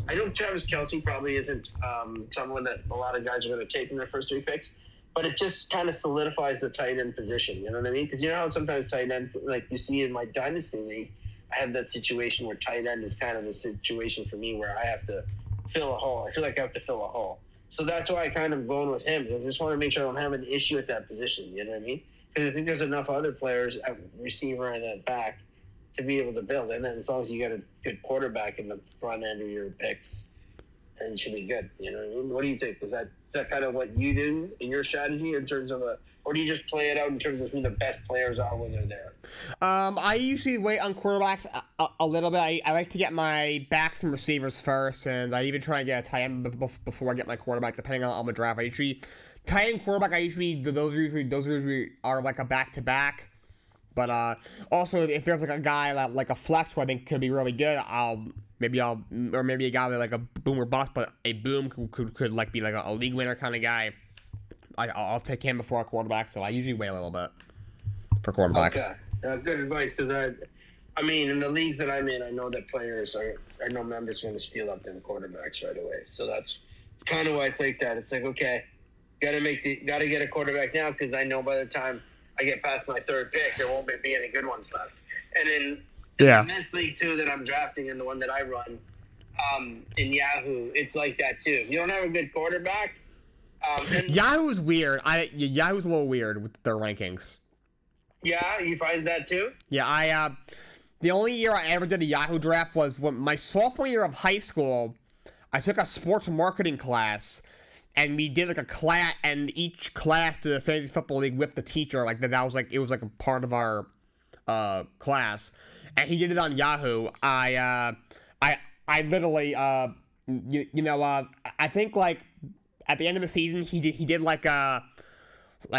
I know Travis Kelce probably isn't someone that a lot of guys are going to take in their first 3 picks, but it just kind of solidifies the tight end position. You know what I mean? Because you know how sometimes tight end, like you see in my dynasty league, I have that situation where tight end is kind of a situation for me where I have to fill a hole. I feel like I have to fill a hole. So that's why I kind of going with him because I just want to make sure I don't have an issue at that position. You know what I mean? Because I think there's enough other players at receiver and at back to be able to build. And then as long as you get a good quarterback in the front end of your picks, and it should be good. You know what I mean? What do you think? Is that kind of what you do in your strategy in terms of or do you just play it out in terms of who the best players are when they're there? I usually wait on quarterbacks a little bit. I like to get my backs and receivers first, and I even try to get a tight end before I get my quarterback, depending on the draft. Tight end quarterback, those usually are like a back-to-back. But also, if there's like a guy like a flex who I think could be really good, maybe a guy like a boom or bust, but a boom could like be like a league winner kind of guy. I'll take him before a quarterback, so I usually wait a little bit for quarterbacks. Okay, good advice, because I mean, in the leagues that I'm in, I know that players I know members are going to steal up them quarterbacks right away. So that's kind of why it's like that. It's like, okay, gotta get a quarterback now, because I know by the time I get past my third pick, there won't be any good ones left. And in this league too that I'm drafting, and the one that I run in Yahoo, it's like that too. If you don't have a good quarterback. Yahoo is weird. Yahoo's a little weird with their rankings. Yeah, you find that too? Yeah, the only year I ever did a Yahoo draft was when my sophomore year of high school. I took a sports marketing class, and we did like a class, and each class did a fantasy football league with the teacher. Like that was like it was like a part of our class, and he did it on Yahoo. I literally I think like at the end of the season he did like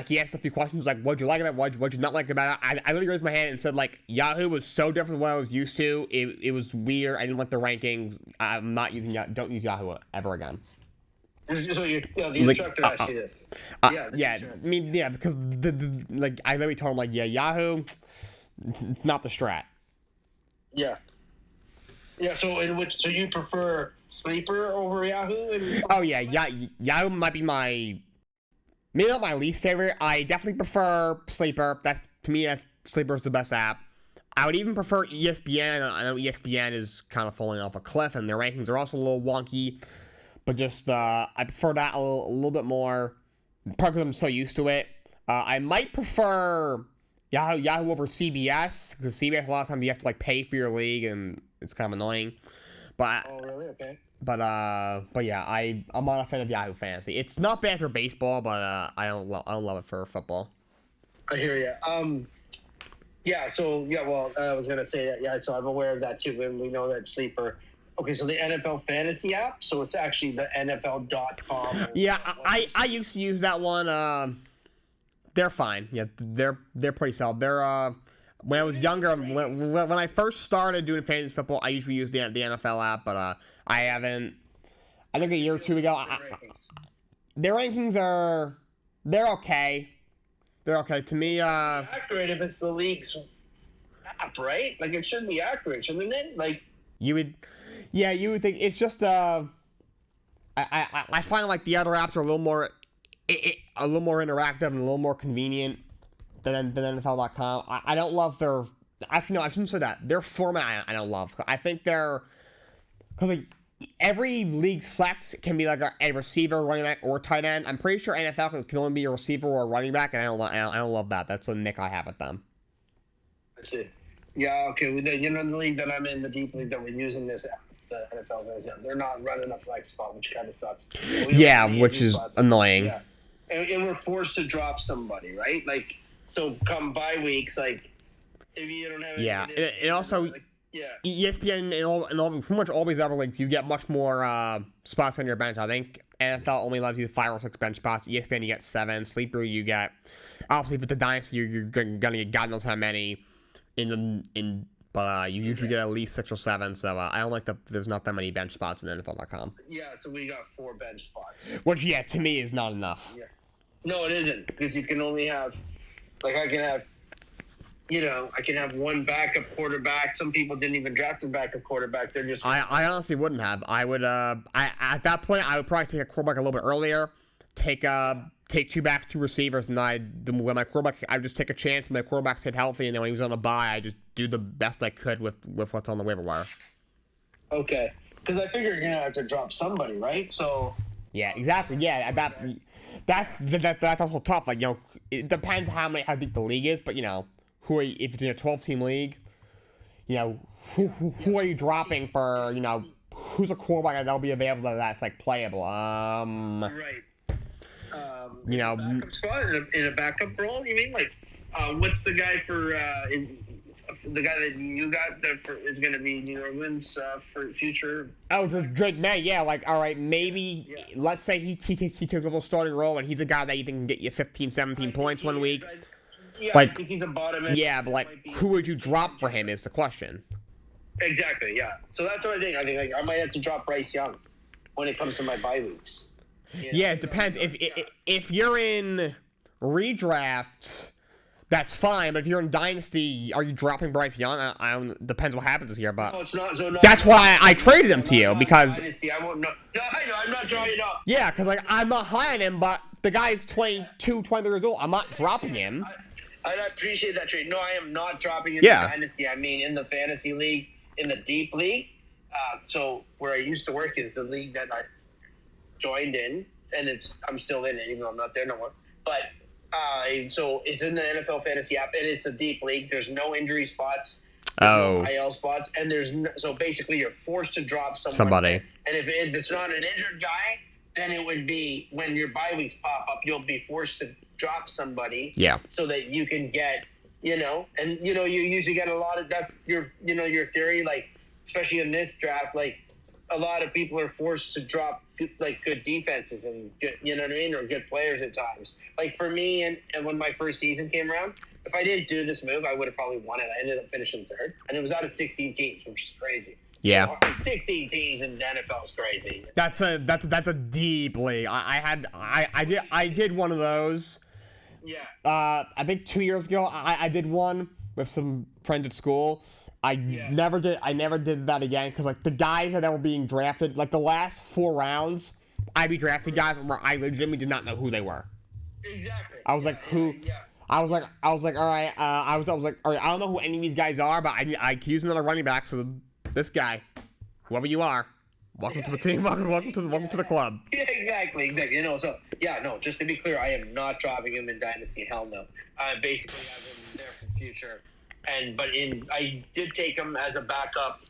he asked a few questions like what'd you like about it, what'd you not like about it. I literally raised my hand and said like Yahoo was so different than what I was used to. It was weird. I didn't like the rankings. I'm not using don't use Yahoo ever again. So the instructor asked you this. Because I literally told him like Yahoo, it's not the strat. Yeah. Yeah, so you prefer Sleeper over Yahoo? Oh yeah, Yahoo might be maybe not my least favorite. I definitely prefer Sleeper. To me, Sleeper is the best app. I would even prefer ESPN. I know ESPN is kind of falling off a cliff, and their rankings are also a little wonky. But just I prefer that a little bit more, probably because I'm so used to it. I might prefer Yahoo over CBS, because CBS a lot of times you have to like pay for your league, and it's kind of annoying. But oh really? Okay. But yeah, I'm not a fan of Yahoo Fantasy. It's not bad for baseball, but I don't love it for football. I hear you. Well, I was gonna say that. Yeah, so I'm aware of that too. And we know that Sleeper. Okay, so the NFL Fantasy app. So it's actually the NFL.com. Yeah, I used to use that one. They're fine. Yeah, they're pretty solid. They're when I was younger, when I first started doing fantasy football, I usually used the NFL app, but I haven't. I think a year or two ago, their rankings they're okay. They're okay to me. Accurate if it's the league's app, right? Like it should be accurate, shouldn't it? Like you would think it's just I find like the other apps are a little more interactive and a little more convenient than NFL.com. I don't love their. Actually, no, I shouldn't say that. Their format I don't love. I think because like every league's flex can be like a receiver, running back, or tight end. I'm pretty sure NFL can only be a receiver or a running back, and I don't love that. That's a nick I have with them. I see. Yeah, okay. The league that I'm in, the deep league that we're using this app, the NFL guys, they're not running a flex spot, which kind of sucks. Yeah, which is annoying. Yeah. And we're forced to drop somebody, right? Like, so come bye weeks, like, if you don't have and also, ESPN and all, pretty much all these other leagues, you get much more spots on your bench. I think NFL only allows you 5 or 6 bench spots. ESPN, you get 7. Sleeper, you get, obviously, with the Dynasty, you're going to get God knows how many but you usually get at least 6 or 7, so I don't like that there's not that many bench spots in NFL.com. Yeah, so we got 4 bench spots. Which, to me is not enough. Yeah. No, it isn't, because you can only have, like, I can have one backup quarterback. Some people didn't even draft a backup quarterback. They're just. I honestly wouldn't have. I would. At that point, I would probably take a quarterback a little bit earlier. Take 2 backs, 2 receivers, and when my quarterback, I would just take a chance. When my quarterback stayed healthy, and then when he was on a bye, I just do the best I could with what's on the waiver wire. Okay, because I figure you're gonna have to drop somebody, right? So. Yeah, exactly. Yeah, that's also tough. Like, it depends how deep the league is, but if it's in a 12-team league, you know, who are you dropping for, you know, who's a quarterback that'll be available that's like playable? Right. You know, backup spot in a backup role. You mean like, what's the guy for the guy that you got that is going to be New Orleans for future? Oh, Drake May. Yeah, like all right, maybe let's say he took over the starting role and he's a guy that you think can get you 15, 17 points one week. Yeah, like, I think he's a bottom end. Yeah, but like, who would you drop for him is the question. Exactly. Yeah. So that's what I think. I think like, I might have to drop Bryce Young when it comes to my bye weeks. Yeah, it depends. If you're in redraft, that's fine. But if you're in dynasty, are you dropping Bryce Young? I don't. Depends what happens this year. But no, it's not. So that's why I traded him to you because. Dynasty, I won't. No, I know. I'm not drawing it up. Yeah, because like I'm not high on him, but the guy's 22, 23 years old. I'm not dropping him. I appreciate that trade. No, I am not dropping him in dynasty. I mean, in the fantasy league, in the deep league. So where I used to work is the league that I joined in, and I'm still in it, even though I'm not there no more. But so it's in the NFL fantasy app, and it's a deep league. There's no injury spots, no IL spots, and so basically you're forced to drop somebody. And if it's not an injured guy, then it would be when your bye weeks pop up, you'll be forced to drop somebody. Yeah. So that you can get, and you usually get a lot of that's your theory, like especially in this draft, like a lot of people are forced to drop like good defenses and good, you know what I mean, or good players at times. Like for me, and when my first season came around, if I didn't do this move, I would have probably won it. I ended up finishing third, and it was out of 16 teams, which is crazy. Yeah, 16 teams in the NFL is crazy. That's a deep league. I did one of those. Yeah. I think 2 years ago I did one with some friends at school. I never did that again because like the guys that were being drafted, like the last 4 rounds, I'd be drafting guys where I legitimately did not know who they were. Exactly. I was like, who? Yeah. I was like, all right. I was like, all right. I don't know who any of these guys are, but I could use another running back. So this guy, whoever you are, welcome to the team. Welcome to the club. Yeah, exactly. Just to be clear, I am not dropping him in Dynasty. Hell no. I basically have him there for future. But I did take him as a backup,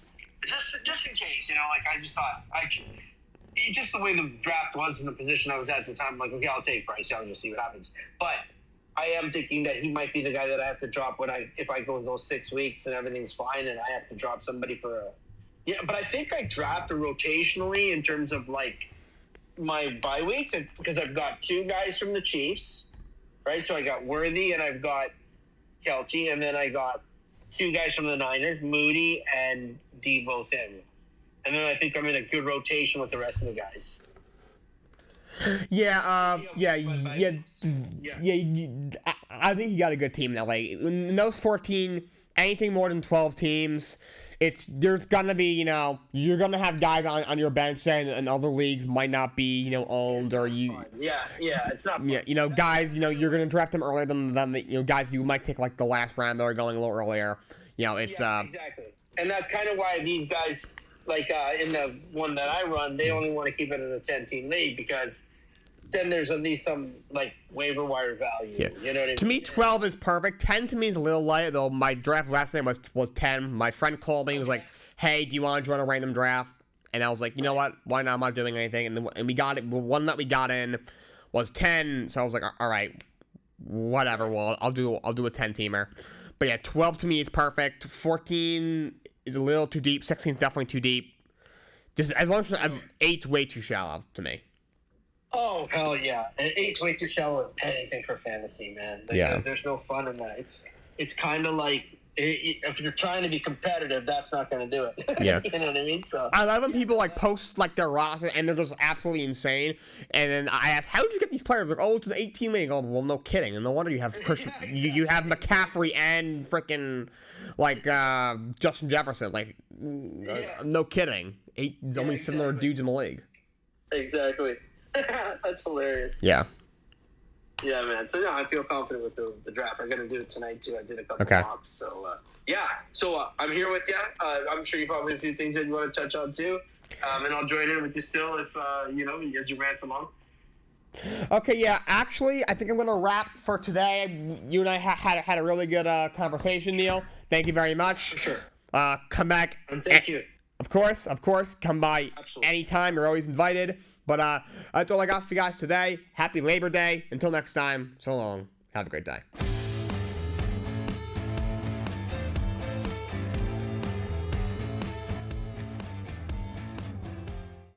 just in case, like I just thought just the way the draft was in the position I was at the time, I'm like, okay, I'll take Bryce Young, just see what happens. But I am thinking that he might be the guy that I have to drop if I go those 6 weeks and everything's fine, and I have to drop somebody for but I think I draft rotationally in terms of like my bye weeks because I've got 2 guys from the Chiefs, right? So I got Worthy and I've got Kelty, and then I got 2 guys from the Niners, Moody and Deebo Samuel. And then I think I'm in a good rotation with the rest of the guys. I think you got a good team that way. In those 14, anything more than 12 teams, there's gonna be, you're gonna have guys on your bench and other leagues might not be, owned or you. Yeah, it's not fun. Yeah, guys, you're gonna draft them earlier than guys you might take like the last round that are going a little earlier. Exactly. And that's kind of why these guys, like in the one that I run, they only want to keep it in a 10-team league because then there's at least some like waiver wire value. Yeah. You know what I mean? To me, 12 is perfect. 10 to me is a little light, though. My draft last name was 10. My friend called me and was like, "Hey, do you want to join a random draft?" And I was like, "You know what? Why not? I'm not doing anything." And we got it. The one that we got in was 10. So I was like, "All right, whatever. Well, I'll do a 10-teamer." But yeah, 12 to me is perfect. 14 is a little too deep. 16 is definitely too deep. Just as long as 8's way too shallow to me. Oh, hell yeah. And 8's way too shallow anything for fantasy, man. There's no fun in that. It's kind of like, if you're trying to be competitive, that's not going to do it. Yeah. You know what I mean? So I love when people like post like their roster and they're just absolutely insane. And then I ask, how did you get these players? Like, it's an 18 league. Oh, well, no kidding. And no wonder you have Christian, you have McCaffrey and freaking like Justin Jefferson. Like, no kidding. 8 is only similar dudes in the league. Exactly. That's hilarious. Yeah. Yeah, man. So, I feel confident with the draft. I'm going to do it tonight, too. I did a couple mocks. So, So, I'm here with you. I'm sure you probably have a few things that you want to touch on, too. And I'll join in with you still if, as you rant along. Okay, yeah. Actually, I think I'm going to wrap for today. You and I had a really good conversation, Neil. Thank you very much. For sure. Come back. And thank you. Of course, come by anytime. You're always invited. But that's all I got for you guys today. Happy Labor Day. Until next time, so long. Have a great day.